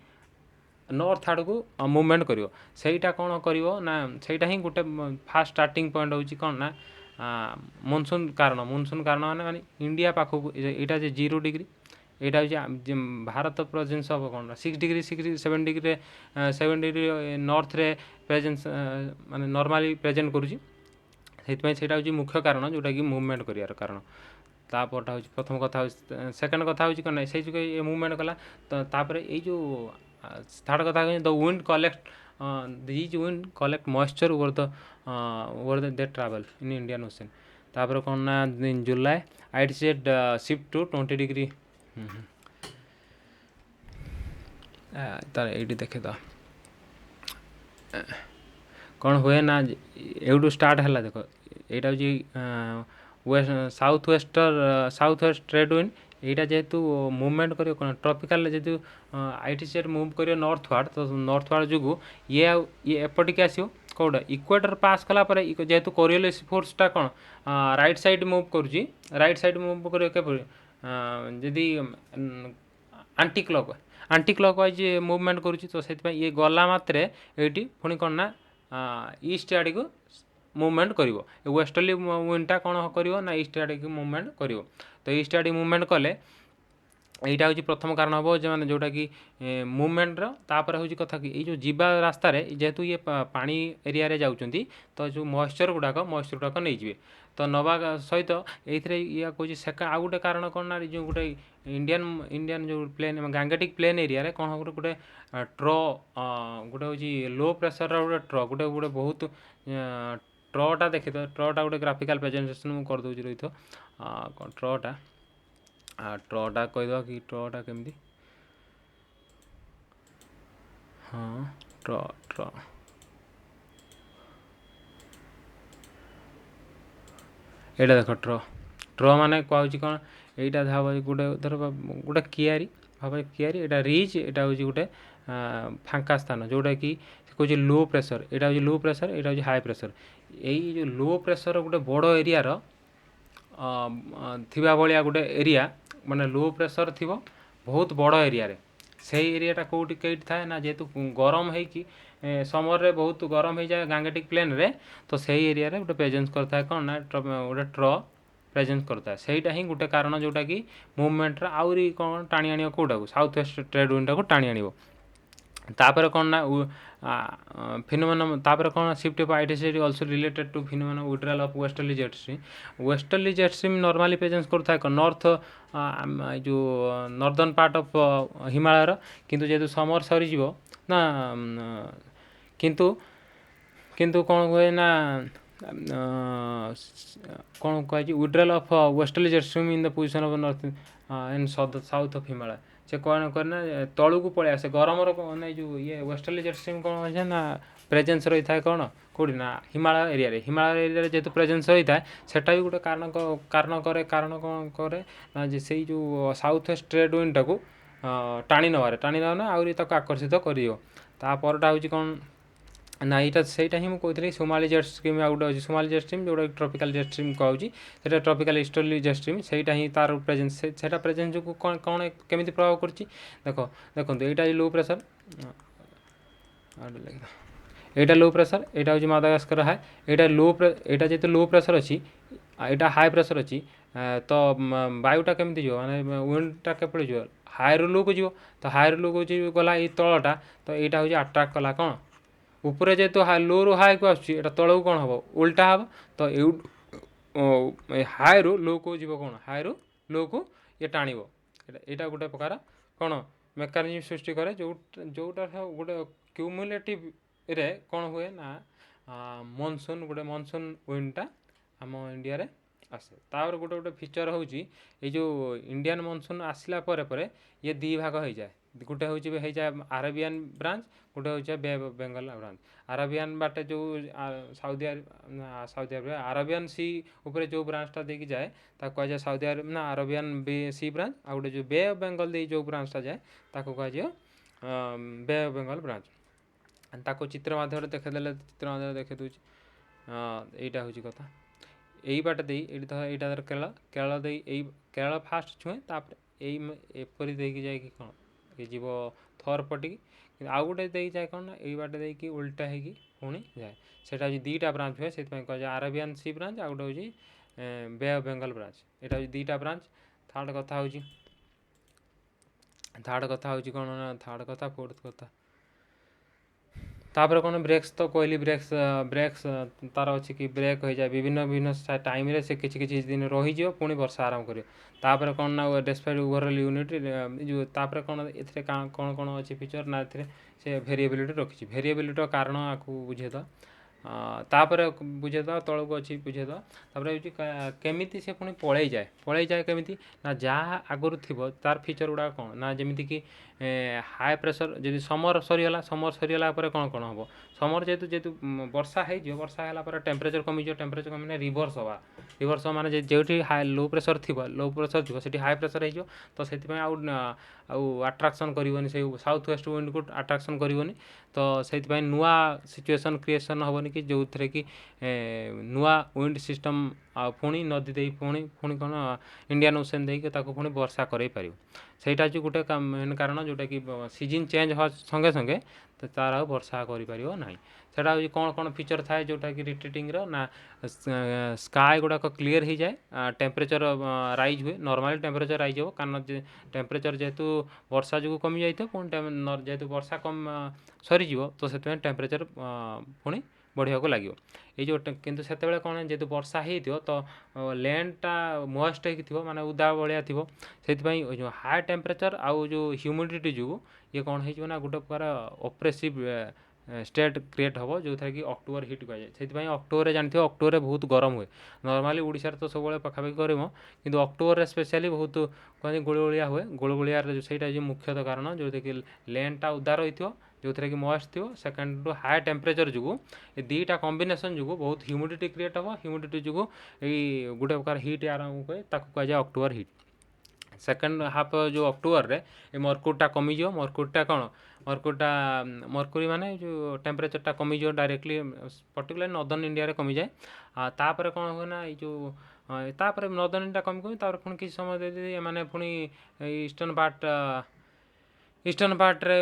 ନର୍ଥ ଆଡ଼କୁ ମୁଭମେଣ୍ଟ କରିବ। ସେଇଟା କ'ଣ କରିବ ନା ସେଇଟା ହିଁ ଗୋଟେ ଫାର୍ଷ୍ଟ ଷ୍ଟାର୍ଟିଂ ପଏଣ୍ଟ ହେଉଛି କ'ଣ ନା ମନସୁନ୍ କାରଣ ମାନେ ଇଣ୍ଡିଆ ପାଖକୁ ଏଇଟା ଯେ 0 ଡିଗ୍ରୀ, এইটা ହେଉଛି ଭାରତ ପ୍ରେଜେନ୍ସ ହେବ କ'ଣ ନା 6 ଡିଗ୍ରୀ 7 ଡିଗ୍ରୀରେ 7 ଡିଗ୍ରୀ ନର୍ଥରେ ପ୍ରେଜେନ୍ସ ମାନେ ନର୍ମାଲି ପ୍ରେଜେଣ୍ଟ କରୁଛି। ସେଇଥିପାଇଁ ସେଇଟା ହେଉଛି ମୁଖ୍ୟ କାରଣ ଯେଉଁଟାକି ମୁଭମେଣ୍ଟ କରିବାର କାରଣ। ତାପରଟା ହେଉଛି ପ୍ରଥମ କଥା ହେଉଛି, ସେକେଣ୍ଡ କଥା ହେଉଛି କ'ଣ ନା ସେଇ ଯୋଗୁଁ ଏ ମୁଭମେଣ୍ଟ କଲା। ତାପରେ ଏଇ ଯେଉଁ ଥାର୍ଡ଼ କଥା ହେଉଛି the wind collect these wind collect moisture over the travel in Indian Ocean। ତାପରେ କ'ଣ ନା July ITZ shift to 20 degree, ତାର ଏଇଠି ଦେଖେଇଦେବା କ'ଣ ହୁଏ ନା ଏଇଠୁ ଷ୍ଟାର୍ଟ ହେଲା ଦେଖ, এইটা ହେଉଛି ସାଉଥ୍ ୱେଷ୍ଟ ଟ୍ରେଡ୍ ୱିଣ୍ଡ। এইটা ଯେହେତୁ ମୁଭମେଣ୍ଟ କରିବ କ'ଣ ଟ୍ରପିକାଲରେ ଯେହେତୁ ITZ ମୁଭ୍ କରିବ ନର୍ଥ ୱାର୍ଡ଼ ଯୋଗୁଁ ଇଏ ଏପଟିକି ଆସିବ କେଉଁଟା ଇକ୍ୱେଟର ପାସ୍ କଲା ପରେ, ଯେହେତୁ କୋରିଓଲିସ୍ ଫୋର୍ସଟା କ'ଣ ରାଇଟ୍ ସାଇଡ଼୍ ମୁଭ୍ କରୁଛି, ରାଇଟ୍ ସାଇଡ଼୍ ମୁଭ୍ କରିବ କେପରି ଯଦି ଆଣ୍ଟି କ୍ଲକ୍ ୱାଇଜ୍ ମୁଭମେଣ୍ଟ କରୁଛି, ତ ସେଥିପାଇଁ ଇଏ ଗଲା ମାତ୍ରେ ଏଇଠି ପୁଣି କ'ଣ ନା ଇଷ୍ଟ ଆଡ଼କୁ ମୁଭମେଣ୍ଟ କରିବ। ୱେଷ୍ଟର୍ଲି ୱିଣ୍ଡଟା କ'ଣ କରିବ ନା ଇଷ୍ଟ ଆଡ଼କୁ ମୁଭମେଣ୍ଟ କରିବ। ତ ଇଷ୍ଟ ଆଡ଼କୁ ମୁଭମେଣ୍ଟ କଲେ এইটা ହେଉଛି ପ୍ରଥମ କାରଣ ହେବ ଯେ ମାନେ ଯେଉଁଟାକି ମୁଭମେଣ୍ଟର। ତାପରେ ହେଉଛି କଥା କି ଏଇ ଯେଉଁ ଯିବା ରାସ୍ତାରେ ଯେହେତୁ ଇଏ ପାଣି ଏରିଆରେ ଯାଉଛନ୍ତି, ତ ଯେଉଁ ମଏଶ୍ଚର ଗୁଡ଼ାକ ନେଇଯିବେ। ତ ନେବା ସହିତ ଏଇଥିରେ ଇଏ କହୁଛି ଆଉ ଗୋଟେ କାରଣ କ'ଣ ନା ଯେଉଁ ଗୋଟେ ଇଣ୍ଡିଆନ୍ ଯେଉଁ ପ୍ଲେନ୍ ଗାଙ୍ଗେଟିକ୍ ପ୍ଲେନ୍ ଏରିଆରେ କ'ଣ ଗୋଟେ ଗୋଟେ ହେଉଛି ଲୋ ପ୍ରେସରର ଗୋଟେ ବହୁତ ଟ୍ରଟା ଦେଖିଥିବ, ଟ୍ରଟା ଗୋଟେ ଗ୍ରାଫିକାଲ୍ ପ୍ରେଜେଣ୍ଟେସନ୍ ମୁଁ କରିଦେଉଛି ରହିଥିବ କ'ଣ ଟ୍ରଟା କହିଦେବା କି ଟ୍ରଟା କେମିତି, ହଁ ଟ୍ର ଏଇଟା ଦେଖ ଟ୍ର ମାନେ କୁହାହେଉଛି କ'ଣ, এইটা ଯାହା ଗୋଟେ ଧର ଗୋଟେ କିଆରି भाव क्रियारी एटा रिज एटा हूँ गोटे फांका स्थान जोटा कि कौन लो प्रेसर एटा हूँ लो प्रेसर एटा हूँ हाई प्रेसर यही जो लो प्रेसर गोटे बड़ एरिया थिबा भलिया गोटे एरिया माने लो प्रेसर थिबो बहुत बड़ एरिया रे से एरियाटा कौटी कईट थाए ना जेहेतु गरम है कि समर रे बहुत गरम हो जाए गांगेटिक प्लेन रे तो सही एरिया रे गोटे प्रेजेंस करता है कौन ना गोटे ट्र प्रेजेंस करता है सहीटा ही गोटे कारण जोटा कि मुवमेंट आउरी कौन टाणी आनिब कौटा को साउथ वेस्ट ट्रेड विंड को टाणी आनिब तापर कौन ना फिनोमेना तापर कौन shift of identity also related to phenomena withdrawal of westerly jet stream normally presence करता है नॉर्थ जो नॉर्दर्न पार्ट ऑफ हिमालय किंतु जेहेतु समर सरीज ना किंतु किंतु कौन हुए ना कौन कह withdrawal of westerly jet stream in the position of north in south of Himalaya से कौन करना तलू को पलि आसे गरम नहीं जो ये वेस्टर्ली जेट स्ट्रीम कौन है ना प्रेजेंस रही है कौन कौटी ना हिमालय एरिया जेहेतु प्रेजेंस रही है सेटा भी गोटे कारण कौन करे ना से जो साउथ वेस्ट ट्रेड विंड टाक टाणी नवा आउरी आकर्षित करपरटा हूँ कौन ना यहाँ से ही मुझे सोमाली जेट स्ट्रीम आ गए सोमाली जेट स्ट्रीम जोटा ट्रॉपिकल जेट स्ट्रीम कहूँ से ट्रॉपिकल ईस्टर्ली जेट स्ट्रीम से ही तार प्रेजेंस से प्रेजेंस जो कौन कौन केमी प्रभाव कर देखो यहाँ लो प्रेसर यहाँ लो प्रेसर यहाँ हूँ मादागास्कर हाई यहाँ यहाँ जेहतु लो प्रेसर अच्छी यहाँ हाई प्रेसर अच्छी तो वायुटा केमती जो माने विंडटा केपड़ी जो हाई रू लो को जीव तो हाई रू लो को गला ये तलटा तो यहाँ हूँ अट्राक्ट कला कौन ऊपर जेहेतु लो रू हाई को आसटा तलू कौन हम उल्टा हम तो हाई रू लो को जीव कौन हाई रू लो को ये टाणव यहाँ गोटे प्रकार कौन मेकानिजम सृष्टि करे जोटा गोटे क्यूमुलेटिव रे कौन हुए ना मनसून गोटे मनसून विंडटा आम इंडिया रे आसे तापर गोटे गोटे फीचर हूँ ये जो इंडियन मनसून आसला परे ये दी भाग हो जाए गोटे हूँ आरबियान ब्रांच गोटे हूँ बे ऑफ बेंगल ब्रांच आरबियान बाटे जो साउदी अरेबिया आरबियान सी उपरे जो ब्रांचटा देखी जाए कहुए साउदी अरेबिया ना आरबियान सी ब्रांच आ गए जो बे ऑफ बेंगल दे जो ब्रांचटा जाए कहुए बे ऑफ बेंगल ब्रांच ताको चित्र माध्यम देखेदेले चित्र माध्यम देखे दूँ यहाँ हूँ कथा यही बाट दे यहाँ केरल केरल दे केरल फास्ट छुए एपरी देकी जाए कि कौन ये जीव थर पटिकी आउ गोटे दे जाए कौन ना यही बाट दे उल्टा है पुणी जाए सेटा हूँ दीटा ब्रांच हुए से कह आरबियान सी ब्रांच आ गए हूँ बे ऑफ बेंगल ब्रांच यहाँ हूँ दीटा ब्रांच थर्ड कथा हूँ कौन ना थर्ड कथा फोर्थ कथा तापर कौन ब्रेक्स तो कहली ब्रेक्स तार अच्छी कि ब्रेक हो जाए विभिन्न विभिन्न टाइम रे से किसी दिन रही पुणी वर्षा आरंभ कर तापर कौन ना डेस्पाइट ओवरऑल यूनिट जो तापर कौन ए कौन कौन अच्छी फीचर ना से भेरिएबिलिटी रखी भेरिएबिलिटी कारण आपको बुझेद तापर बुझेद तौक अच्छी बुझेद केमिति से पुणी पलि जाए केमिति ना जहाँ आगुरी थी तार फीचर गुड़ा कौन ना जमीती कि हाई प्रेसर जब समर सरीगला कौन कौन हम समर जेहेतु जेहेतु वर्षा है टेम्परेचर कमिज टेम्परेचर कमी रिवर्स हवा रिवर्स माने जो हाई लो प्रेसर थी से हाई प्रेसर हो तो से आट्राक्शन करनी से साउथ वेस्ट विंड को आट्राक्शन करनी तो से नुआ सिचुएसन क्रिएसन हेनी कि जो थे कि नुआ विंड सिस्टम पुणी नदी दे पुणी कौन इंडियन ओशन देके पुणी वर्षा कर सहीटा हूँ गोटे मेन कारण जोटा कि सीजन चेंज हो संगे संगे तो तार वर्षा करना सेटा हूँ कौन कौन फीचर थाए जोटा कि रिट्रीटिंग ना स्काए गुड़ाक क्लीयर हो जाए टेम्परेचर राइज हुए नॉर्मली टेम्परेचर राइज हो कारण टेम्परेचर जेहेतु वर्षा जो कमी जाए पुणी जेहेतु वर्षा कम सरीज तो से टेम्परेचर पुणी बढ़िया को लगे ये जो किंतु से कौन जेहेतु वर्षा हो तो लैंडटा मॉइस्ट हो माने उदा भाया थी से जो हाई टेम्परेचर आउ जो ह्यूमिडिटी जो ये कौन हो ना गोटे प्रकार ऑप्रेसिव स्टेट क्रिएट हम जो थे कि अक्टोबर हिट कहुए से अक्टोबर जानते हो अक्टोबर बहुत गरम हुए नॉर्मली ओडिशा तो सब पखापाखि करम कि अक्टोबर स्पेशली बहुत कहते गोलगोलिया हुए गोलगोलिया से मुख्यतः कारण जो कि लैंडटा उदा रही जो थे कि मॉइस्ट थी सेकेंड हाई टेम्परेचर जो दीटा कॉम्बिनेशन जो बहुत ह्यूमिडिटी क्रिएट हम ह्यूमिडिटी जो गोटे प्रकार हिट आरंभ हुए कहुए अक्टोबर हिट सेकेंड हाफ जो अक्टोबर रे ये मर्कुरीटा कमिज मर्कुरीटा कौन मर्कुरीटा मर्कुरी माने जो टेम्परेचरटा कमिज डायरेक्टली पर्टिकुलर नॉर्दर्न इंडिया रे कमी जाए तापर कौन हुए ना ये जो तापर नॉर्दर्न इंडिया कमी कमी तापर पुणी किसी समय दे माने पुणी ईस्टर्न पार्ट्रे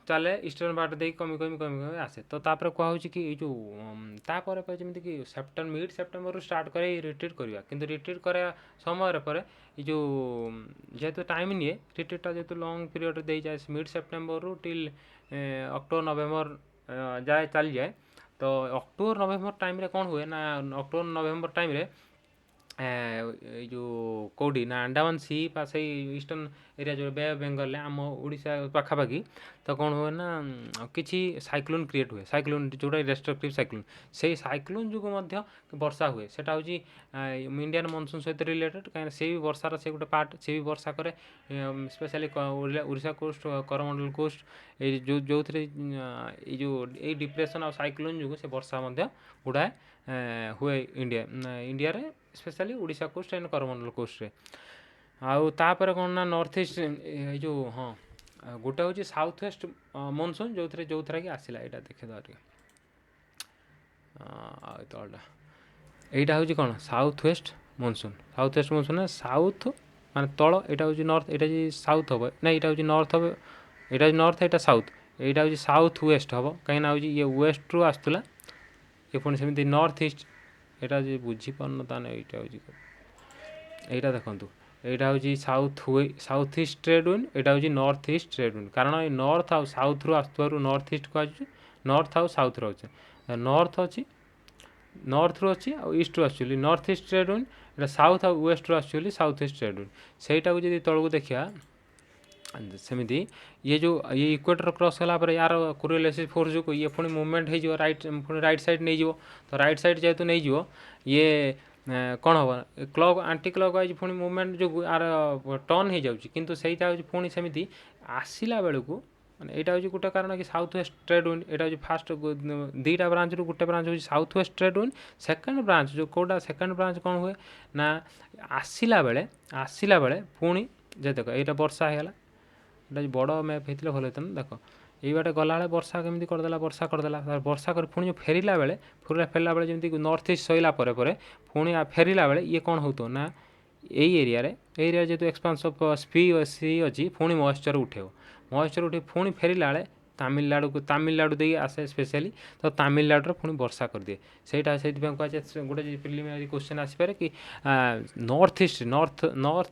चले ईस्टर्न पार्ट दे कमी कमी कमी कमी आसे तो तापर कहुँ कि जो तापर जमी कि सेप्टेम्बर मिड सेप्टेम्बर स्टार्ट करे रिट्रीट करवा किंतु रिट्रीट करा समय पर ये जो जेहेतु टाइम निए रिट्रीटा जेहेतु लंग पीरियड दे जाए मिड सेप्टेम्बर रु टिल अक्टोबर नवेम्बर जाए चली जाए तो अक्टोबर नवेम्बर टाइम रे कौन हुए ना अक्टोबर नवेम्बर टाइम रे जो कौटी ना अंडमान सी पास ईस्टर्न एरिया जो बे बेंगल आम ओडिशा पाखापाखि तो कौन हुए ना किसी साइक्लोन क्रिएट हुए साइक्लोन जोटा रेस्ट्रक्टिव साइक्लोन से साइक्लोन जो वर्षा हुए सेटा हूँ इंडियन मनसून सहित रिलेटेड कहीं से भी वर्षार से गोटे पार्ट से भी वर्षा करे specially Odisha coast Coromandel coast जो जो थे जो ये डिप्रेशन और साइक्लोन जो से वर्षा गुड़ाए हुए इंडिया रे specially Odisha coast and Coromandel coast रे आउ तापर कौन ना नॉर्थ ईस्ट जो हाँ गोटे हूँ साउथ वेस्ट मनसून जो थे कि आसला यहाँ देखिए तलटा यहाँ हूँ कौन साउथ वेस्ट मनसून साउथ माने तल यहाँ हूँ नॉर्थ यहाँ साउथ हम ना यहाँ हूँ नॉर्थ हम यहाँ नॉर्थ यहाँ साउथ यहाँ हूँ साउथ वेस्ट हम कहीं हूँ ये वेस्ट रु आसला ये पुणी सेमती नॉर्थ ईस्ट यहाँ जो बुझीपार ताने यहाँ हूँ यहाँ देखूँ यहाँ हूँ साउथ ईस्ट ट्रेड विंड यहाँ हूँ नॉर्थ ईस्ट ट्रेड विंड कारण ये नॉर्थ आउ साउथ रु आसुवर नॉर्थ ईस्ट को नॉर्थ आउ साउथ रो अच्छे नॉर्थ अच्छी नॉर्थ रु अच्छी आउ ईस्ट रु Asuli north east trade wind यहाँ साउथ आउ वेस्ट रु Asuli south east trade wind सेटा जो तलू देखा सेमती ये जो ये इक्वेटर क्रॉस कला यार कोरिलेसिस फोर्स जो ये पुणी मूवमेंट हो राइट पुणी राइट साइड नहीं जीवो तो राइट साइड जेहेतु नहीं जीवो ये कौन हम क्लॉक आंटी क्लॉक वाइज पुणी मूवमेंट जो आर टर्न हो जाऊँगी किंतु सहीटा हूँ पुणी सेमती आसला बेलू माने यहाँ हूँ गोटे कारण कि साउथ वेस्ट ट्रेड विंड यहाँ हूँ फास्ट दीटा ब्रांच रु गोटे ब्रांच हूँ south west trade wind second branch जो कौटा सेकेंड ब्रांच कौन हुए ना आसला बेले पुणी जे देख यहाँ वर्षा होगा यहाँ बड़ मैप होता भल होता देख ये बाटे गला वर्षा केमी करदेला वर्षा कर पुणी जो फेरला बेले फेरला बेले जमी नॉर्थ ईस्ट सैला पुणी फेरला बेले ये कौन हो ना यही एरिया जेहतु एक्सपांस ऑफ सी अच्छी पुणी मॉइस्चर उठे पुणी फेरला बेले तमिलनाडु दे आसे स्पेशली तो तमिलनाडु पुणी वर्षा कर दिए सेटा से गोटे प्रिलिमिनरी क्वेश्चन आसपे कि नॉर्थ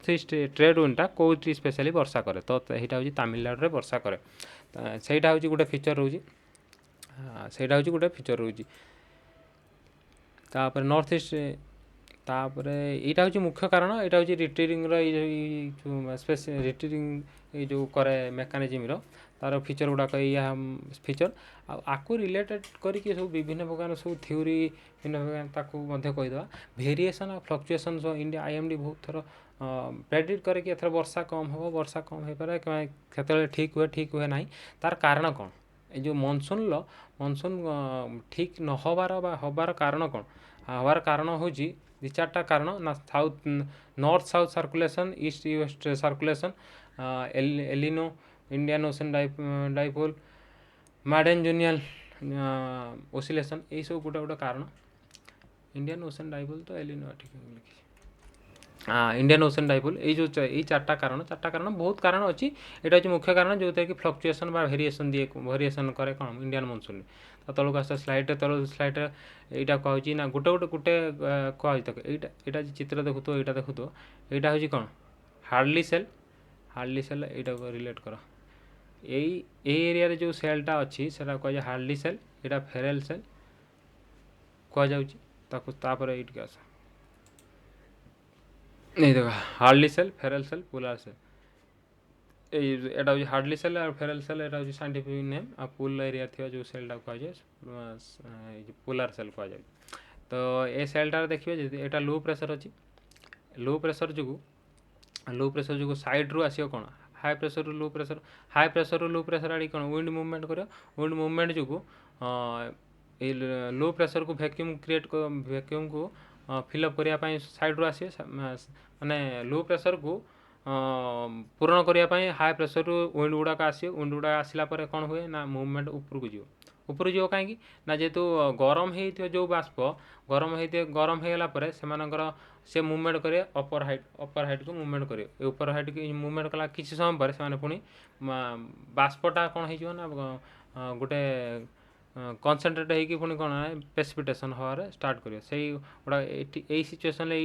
ईस्ट ट्रेड विंडटा कौटी स्पेशली वर्षा करे तो यहाँ हूँ तमिलनाडु वर्षा करे सेटा हूँ गोटे फीचर रोचे सेटा हूँ गोटे फीचर रोचे तापर नॉर्थ ईस्ट तापर यहाँ हूँ मुख्य कारण यहाँ हूँ रिट्रीटिंग रिट्रीटिंग ये जो करे मेकानिजम तार फीचर गुड़ाक या फीचर आपको रिलेटेड करके सब विभिन्न प्रकार सब थ्योरी भिन्न प्रकार कहीदेवा भेरिएसन और फ्लक्चुएसन इंडिया आईएमडी बहुत थर प्रेडिक्ट करे कि एथर वर्षा कम हो पारे केतले ठीक हुए ना तार कारण कौन ये मनसून ठीक न हबार कारण कौन हबार कारण हूँ दि चार्टा कारण ना south north south circulation east west circulation El Nino Indian ocean dipole Madden Julian oscillation यही सब गोटे गोटे कारण इंडियन ओशन डाइपोल तो एलिनो ठीक लिखी इंडियन ओशन डाइपोल ये चार्टा कारण बहुत कारण अच्छी यहाँ हूँ मुख्य कारण जो कि फ्लक्चुएसन वेरिएसन दिए वेरिएसन करे कौन इंडियन मनसून तो तलक आस स्लाइड यहाँ कहूँ ना गोटे गोटे गोटे कह यहाँ चित्र देखु तो यहाँ देखु तो यहाँ हूँ कौन हार्डली सेल यहाँ रिलेट कर यही एरिया जो सेलटा अच्छी से कह हार्डली सेल यहाँ फेरेल सेल कहुपर ये आस नहीं देख हार्डली सेल फेरेल सेल पुलार सेल यहाँ हूँ हार्डली सेल और फेरेल सेल यहाँ हूँ साइंटिफिक नेम आ पुल एरिया थी जो सेलटा कहुए पुलार सेल कहुए तो ये सेलटार देखिए यहाँ लो प्रेशर अच्छी लो प्रेशर जो साइड रू आसो कौन हाई प्रेशर लो प्रेशर आड़ी कौन विंड मूवमेंट कर विंड मूवमेंट जो लो प्रेशर को वैक्यूम को फिलअप करने साइड रू आसे माने लो प्रेशर को ପୂରଣ କରିବା ପାଇଁ ହାଇ ପ୍ରେସରରୁ ୱିଣ୍ଡ ଗୁଡ଼ାକ ଆସିବ। ୱିଣ୍ଡ ଗୁଡ଼ାକ ଆସିଲା ପରେ କ'ଣ ହୁଏ ନା ମୁଭମେଣ୍ଟ ଉପରକୁ ଯିବ। ଉପରକୁ ଯିବ କାହିଁକି ନା ଯେହେତୁ ଗରମ ହେଇଥିବ ଯେଉଁ ବାଷ୍ପ ଗରମ ହେଇଗଲା ପରେ ସେମାନଙ୍କର ସେ ମୁଭମେଣ୍ଟ କରିବେ ଅପର ହାଇଟ୍କୁ ମୁଭମେଣ୍ଟ କରିବେ। ଏ ଉପର ହାଇଟ୍କୁ ମୁଭମେଣ୍ଟ କଲା କିଛି ସମୟ ପରେ ସେମାନେ ପୁଣି ବାଷ୍ପଟା କ'ଣ ହେଇଯିବ ନା ଗୋଟେ କନସେନ୍ଟ୍ରେଟ୍ ହେଇକି ପୁଣି କ'ଣ ପ୍ରେସିପିଟେସନ୍ ହେବାରେ ଷ୍ଟାର୍ଟ କରିବ। ସେଇ ଗୁଡ଼ା ଏଇ ସିଚୁଏସନ୍ରେ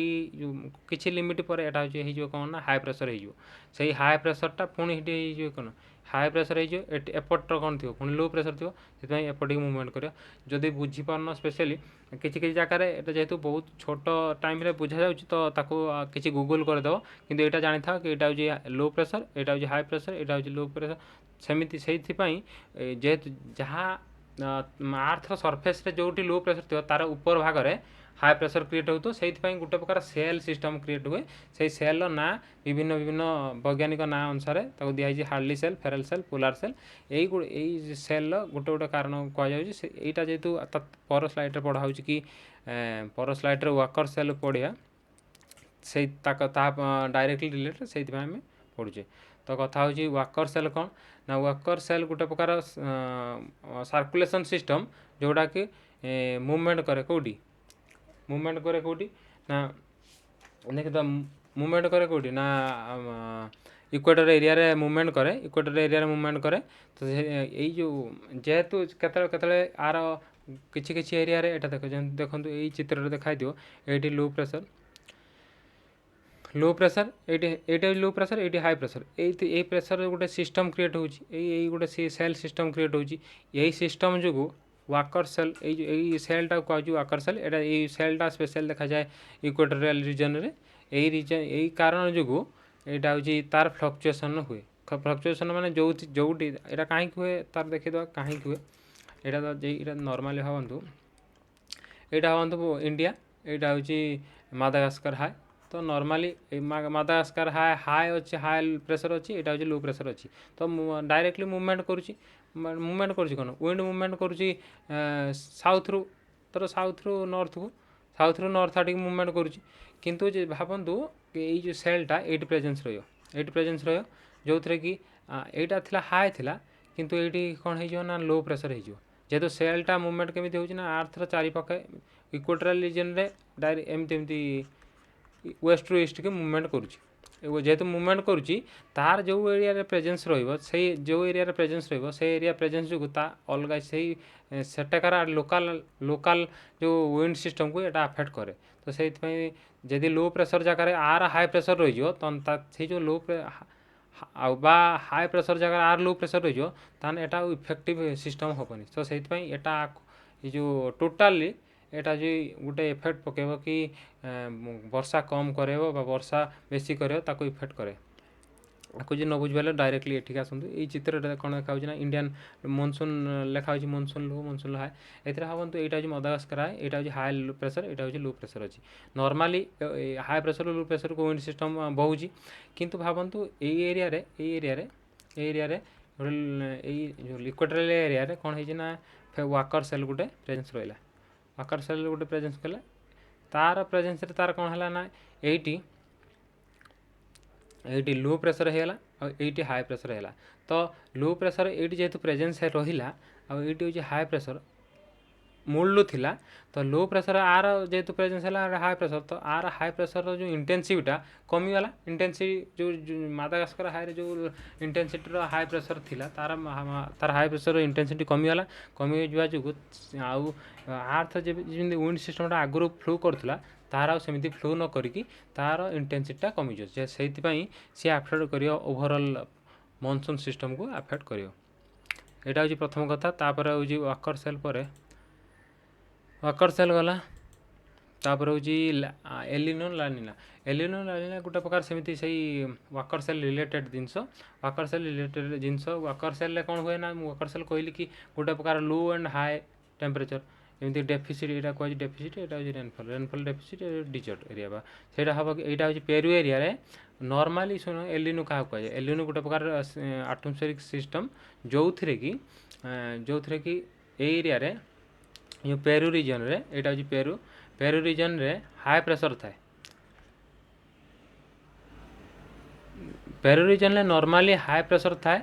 କିଛି ଲିମିଟ୍ ପରେ ଏଇଟା ହେଇଯିବ କ'ଣ ନା ହାଇ ପ୍ରେସର୍ ହେଇଯିବ। ସେଇ ହାଇ ପ୍ରେସର୍ଟା ପୁଣି ସେଠି ହେଇଯିବ କ'ଣ ହାଇ ପ୍ରେସର୍ ହେଇଯିବ। ଏପଟର କ'ଣ ଥିବ ପୁଣି ଲୋ ପ୍ରେସର୍ ଥିବ। ସେଥିପାଇଁ ଏପଟିକି ମୁଭମେଣ୍ଟ କରିବ। ଯଦି ବୁଝିପାରୁନ ସ୍ପେଶାଲି କିଛି ଜାଗାରେ ଏଇଟା ଯେହେତୁ ବହୁତ ଛୋଟ ଟାଇମ୍ରେ ବୁଝାଯାଉଛି ତ ତାକୁ କିଛି ଗୁଗଲ୍ କରିଦେବ। କିନ୍ତୁ ଏଇଟା ଜାଣିଥାଅ କି ଏଇଟା ହେଉଛି ଲୋ ପ୍ରେସର୍, ଏଇଟା ହେଉଛି ହାଇ ପ୍ରେସର୍, ଏଇଟା ହେଉଛି ଲୋ ପ୍ରେସର୍। ସେମିତି ସେଇଥିପାଇଁ ଯେହେତୁ ଯାହା ଆର୍ଥର ସର୍ଫେସ୍ରେ ଯେଉଁଠି ଲୋ ପ୍ରେସର୍ ଥିବ ତା'ର ଉପର ଭାଗରେ ହାଇ ପ୍ରେସର୍ କ୍ରିଏଟ୍ ହେଉଥିବ। ସେଇଥିପାଇଁ ଗୋଟେ ପ୍ରକାର ସେଲ୍ ସିଷ୍ଟମ୍ କ୍ରିଏଟ୍ ହୁଏ। ସେଇ ସେଲ୍ର ନାଁ ବିଭିନ୍ନ ବୈଜ୍ଞାନିକ ନାଁ ଅନୁସାରେ ତାକୁ ଦିଆହେଇଛି Hadley cell, Ferrel cell, polar cell. ଏଇ ସେଲ୍ର ଗୋଟେ କାରଣ କୁହାଯାଉଛି। ଏଇଟା ଯେହେତୁ ପର ସ୍ଲାଇଡ଼୍ରେ ପଢ଼ା ହେଉଛି କି ପର ସ୍ଲାଇଡ଼୍ରେ ୱାକର୍ ସେଲ୍ ପଢ଼ିବା ସେଇ ତାହା ଡାଇରେକ୍ଟଲି ରିଲେଟେଡ୍, ସେଇଥିପାଇଁ ଆମେ ପଢ଼ୁଛେ। ତ କଥା ହେଉଛି ୱାକର୍ ସେଲ୍ କ'ଣ ନା ୱାକର୍ ସେଲ୍ ଗୋଟେ ପ୍ରକାର ସାର୍କୁଲେସନ୍ ସିଷ୍ଟମ୍ ଯେଉଁଟାକି ମୁଭମେଣ୍ଟ କରେ କେଉଁଠି ନା ଦେଖିତ ମୁଭମେଣ୍ଟ କରେ କେଉଁଠି ନା ଇକ୍ୱେଟର ଏରିଆରେ ମୁଭମେଣ୍ଟ କରେ। ତ ଏଇ ଯେଉଁ ଯେହେତୁ କେତେବେଳେ ଆର କିଛି ଏରିଆରେ ଏଇଟା ଦେଖନ୍ତୁ ଏଇ ଚିତ୍ରରେ ଦେଖାଇଥିବ ଏଇଠି ଲୋ ପ୍ରେସର୍, ଏଇଟା ଲୋ ପ୍ରେସର୍, ଏଇଠି ହାଇ ପ୍ରେସର୍। ଏଇ ପ୍ରେସର୍ ଗୋଟେ ସିଷ୍ଟମ୍ କ୍ରିଏଟ୍ ହେଉଛି। ଏଇ ଗୋଟେ ସେଲ୍ ସିଷ୍ଟମ୍ କ୍ରିଏଟ୍ ହେଉଛି। ଏଇ ସିଷ୍ଟମ୍ ଯୋଗୁଁ ୱାକର୍ ସେଲ୍ ଏଇ ସେଲ୍ଟାକୁ କୁହାଯାଉଛି ୱାକର୍ ସେଲ୍। ଏଇ ସେଲ୍ଟା ସ୍ପେଶାଲ୍ ଦେଖାଯାଏ ଇକ୍ୱେଟୋରିଆଲ୍ ରିଜନ୍ରେ। ଏଇ କାରଣ ଯୋଗୁଁ ଏଇଟା ହେଉଛି ତା'ର ଫ୍ଲକ୍ଚୁଏସନ୍ ହୁଏ। ଫ୍ଲକ୍ଚୁଏସନ୍ ମାନେ ଯେଉଁଠି ଏଇଟା କାହିଁକି ହୁଏ ତା'ର ଦେଖିଦେବା କାହିଁକି ହୁଏ। ଏଇଟା ନର୍ମାଲି ଭାବନ୍ତୁ ଇଣ୍ଡିଆ, ଏଇଟା ହେଉଛି ମାଦାଗାସ୍କର ହାଇ। ତ ନର୍ମାଲି ମାଦାଗାସ୍କର ହାଇ ଅଛି, ହାଇ ପ୍ରେସର୍ ଅଛି, ଏଇଟା ହେଉଛି ଲୋ ପ୍ରେସର୍ ଅଛି। ତ ଡାଇରେକ୍ଟଲି ମୁଭମେଣ୍ଟ କରୁଛି କ'ଣ ୱିଣ୍ଡ ମୁଭମେଣ୍ଟ କରୁଛି ସାଉଥ୍ରୁ ନର୍ଥ ଆଡ଼ିକି ମୁଭମେଣ୍ଟ କରୁଛି। କିନ୍ତୁ ଭାବନ୍ତୁ ଏଇ ଯେଉଁ ସେଲ୍ଟା ଏଇଠି ପ୍ରେଜେନ୍ସ ରହିବ ଯେଉଁଥିରେ କି ଏଇଟା ହାଇ ଥିଲା କିନ୍ତୁ ଏଇଠି କ'ଣ ହେଇଯିବ ନା ଲୋ ପ୍ରେସର୍ ହେଇଯିବ। ଯେହେତୁ ସେଲ୍ଟା ମୁଭମେଣ୍ଟ କେମିତି ହେଉଛି ନା ଆର୍ଥର ଚାରିପାଖେ ଇକ୍ୱେଟୋରିଆଲ୍ ରିଜନ୍ରେ ଏମିତି ୱେଷ୍ଟରୁ ଇଷ୍ଟକି ମୁଭମେଣ୍ଟ କରୁଛି। ଯେହେତୁ ମୁଭମେଣ୍ଟ କରୁଛି ତାର ଯେଉଁ ଏରିଆରେ ପ୍ରେଜେନ୍ସ ରହିବ ସେଇ ଏରିଆ ପ୍ରେଜେନ୍ସ ଯୋଗୁଁ ତା ଅଲଗା ସେଟାକାର ଲୋକାଲ୍ ଯେଉଁ ୱିଣ୍ଡ ସିଷ୍ଟମ୍କୁ ଏଇଟା ଆଫେକ୍ଟ କରେ। ତ ସେଇଥିପାଇଁ ଯଦି ଲୋ ପ୍ରେସର୍ ଜାଗାରେ ଆର ହାଇ ପ୍ରେସର୍ ରହିଯିବ ସେଇ ଯେଉଁ ହାଇ ପ୍ରେସର୍ ଜାଗାରେ ଆର ଲୋ ପ୍ରେସର୍ ରହିଯିବ ତାହେଲେ ଏଇଟା ଆଉ ଇଫେକ୍ଟିଭ୍ ସିଷ୍ଟମ୍ ହେବନି। ତ ସେଇଥିପାଇଁ ଏଇଟା ଏଇ ଯେଉଁ ଟୋଟାଲି ଏଇଟା ଯେ ଗୋଟେ ଏଫେକ୍ଟ ପକାଇବ କି ବର୍ଷା କମ୍ କରେଇବ ବା ବର୍ଷା ବେଶୀ କରେଇବ, ତାକୁ ଇଫେକ୍ଟ କରେ। ତାକୁ ଯଦି ନ ବୁଝିପାରିଲେ ଡାଇରେକ୍ଟଲି ଏଠିକି ଆସନ୍ତୁ। ଏଇ ଚିତ୍ରରେ କ'ଣ ଦେଖାହେଉଛି ନା ଇଣ୍ଡିଆନ୍ ମନସୁନ୍ ଲେଖାହେଉଛି ମନସୁନ୍ ଲୋ ହାଇ। ଏଥିରେ ଭାବନ୍ତୁ ଏଇଟା ହେଉଛି ମାଦାଗାସ୍କର ହାଇ, ଏଇଟା ହେଉଛି ହାଇ ପ୍ରେସର୍, ଏଇଟା ହେଉଛି ଲୋ ପ୍ରେସର୍ ଅଛି। ନର୍ମାଲି ହାଇ ପ୍ରେସର୍ ଲୋ ପ୍ରେସର୍କୁ ୱିଣ୍ଡ ସିଷ୍ଟମ୍ ବହୁଛି। କିନ୍ତୁ ଭାବନ୍ତୁ ଏଇ ଏରିଆରେ ଏଇ ଯେଉଁ ଇକ୍ୱେଟୋରିଆଲ୍ ଏରିଆରେ କ'ଣ ହେଇଛି ନା ୱାକର୍ ସେଲ୍ ଗୋଟେ ପ୍ରେଜେନ୍ସ ରହିଲା। ତା'ର ପ୍ରେଜେନ୍ସରେ ତା'ର କ'ଣ ହେଲା ନା ଏଇଠି ଲୋ ପ୍ରେସର୍ ହେଇଗଲା ଆଉ ଏଇଠି ହାଇ ପ୍ରେସର୍ ହେଲା। ତ ଲୋ ପ୍ରେସର୍ ଏଇଠି ଯେହେତୁ ପ୍ରେଜେନ୍ସ ରହିଲା ଆଉ ଏଇଠି ହେଉଛି ହାଇ ପ୍ରେସର୍ ମୂଳରୁ ଥିଲା। ତ ଲୋ ପ୍ରେସର୍ ଆର ଯେହେତୁ ପ୍ରେଜେନ୍ସ ହେଲା ହାଇ ପ୍ରେସର୍, ତ ଆର ହାଇ ପ୍ରେସର୍ର ଯେଉଁ ଇଣ୍ଟେନ୍ସିଟିଟା କମିଗଲା। ଯେଉଁ ମାଦାଗାସ୍କର ହାଇରେ ଯେଉଁ ଇଣ୍ଟେନ୍ସିଟିର ହାଇ ପ୍ରେସର୍ ଥିଲା ତାର ହାଇ ପ୍ରେସର୍ର ଇଣ୍ଟେନ୍ସିଟି କମିଯିବା ଯୋଗୁଁ ଆଉ ଆର୍ଥ ଯେମିତି ୱିଣ୍ଡ ସିଷ୍ଟମ୍ଟା ଆଗରୁ ଫ୍ଲୋ କରୁଥିଲା ତାର ଆଉ ସେମିତି ଫ୍ଲୋ ନ କରିକି ତାର ଇଣ୍ଟେନ୍ସିଟିଟା କମିଯିବ। ସେଇଥିପାଇଁ ସିଏ ଆଫେକ୍ଟ କରିବ ଓଭରଅଲ୍ ମନସୁନ୍ ସିଷ୍ଟମ୍କୁ ଆଫେକ୍ଟ କରିବ। ଏଇଟା ହେଉଛି ପ୍ରଥମ କଥା। ତାପରେ ହେଉଛି ୱାକର୍ ସେଲ୍ ଗଲା। ତାପରେ ହେଉଛି ଏଲିନୋ ଲାନିନା ଗୋଟେ ପ୍ରକାର ସେମିତି ସେଇ ୱାକର୍ ସେଲ୍ ରିଲେଟେଡ୍ ଜିନିଷ। ୱାକର୍ ସେଲ୍ରେ କ'ଣ ହୁଏ ନା ମୁଁ ୱାକର୍ ସେଲ୍ କହିଲି କି ଗୋଟେ ପ୍ରକାର ଲୋ ଆଣ୍ଡ ହାଇ ଟେମ୍ପରେଚର୍ ଯେମିତି ଡେଫିସିଟ୍, ଏଇଟା କୁହାଯାଉଛି ଡେଫିସିଟ୍, ଏଇଟା ହେଉଛି ରେନଫଲ୍ ଡେଫିସିଟ୍, ଡିଜର୍ଟ ଏରିଆ ବା ସେଇଟା ହେବ କି ଏଇଟା ହେଉଛି ପେରୁ ଏରିଆରେ। ନର୍ମାଲି ଏଲିନୋ କାହାକୁ କୁହାଯାଏ? ଏଲିନୋ ଗୋଟେ ପ୍ରକାର ଆଟମସ୍ଫେରିକ୍ ସିଷ୍ଟମ୍ ଯେଉଁଥିରେ କି ଏଇ ଏରିଆରେ ଯେଉଁ ପେରୁ ରିଜନ୍ରେ ଏଇଟା ହେଉଛି ପେରୁ ରିଜନ୍ରେ ହାଇ ପ୍ରେସର୍ ଥାଏ। Peru region normally high pressure थाए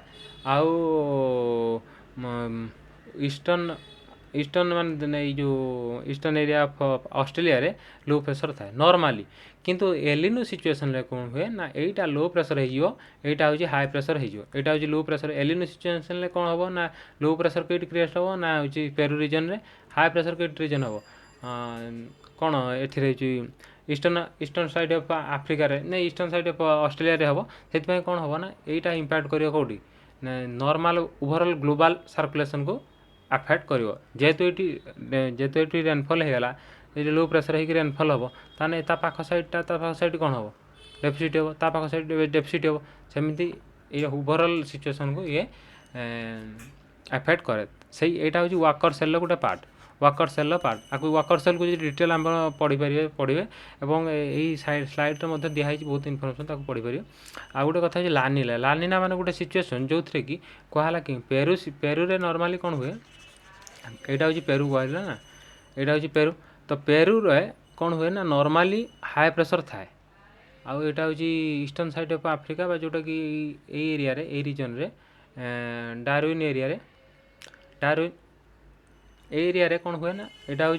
आउ ईस्टर्न ईस्टर्न मान जो ईस्टर्न एरिया ऑफ ऑस्ट्रेलिया रे लो प्रेशर थाए नॉर्मली किंतु एलिनो सिचुएशन रे कोन हुए ना एटा लो प्रेशर हो एटा होची हाई प्रेशर हो एटा होची लो प्रेशर एलिनो सिचुएशन रे कोन हबो ना लो प्रेशर केट क्रिएट हबो ना होची पेरू रीजन रे हाई प्रेशर केट रीजन हबो कोन एथिरे होची ईस्टर्न साइड ऑफ आफ्रिका रे ना ईस्टर्न साइड ऑफ ऑस्ट्रेलिया रे हबो सेति कोन हबो ना एटा इंपैक्ट करियो कोडी नॉर्मल ओवरऑल ग्लोबल सर्कुलेशन को अफेक्ट करियो जेतु एटी रेनफॉल हेगला ये लो प्रेशर होगी रेनफॉल हम ताने ता पाख साइड कौन हम डेफिसिट हम ता पाख साइड डेफिसिट हम सेमती ये ओवरऑल सिचुएशन को ये अफेक्ट करे से यहाँ हूँ वाकर सेल गोटे पार्ट वाकर सेल पार्ट आपको वाकर सेल को डिटेल आम पढ़े और यही स्लाइड में दिखाई बहुत इनफर्मेशन पढ़ी पारे आ गोटे कथा लानिना लानिना माने गोटे सिचुएसन जो थे कि कहला कि पेरू रे नॉर्मली कौन हुए यहाँ हूँ पेरू कहला ना यहाँ हूँ पेरू तो पेरू रे कौन हुए ना नॉर्मली हाई प्रेशर थाए आउ यहाँ हूँ ईस्टर्न साइड ऑफ आफ्रिका बा जोटा कि एरिया रे रीजन रे डार्विन एरिया रे डार्विन एरिया रे कौन हुए ना यहाँ हूँ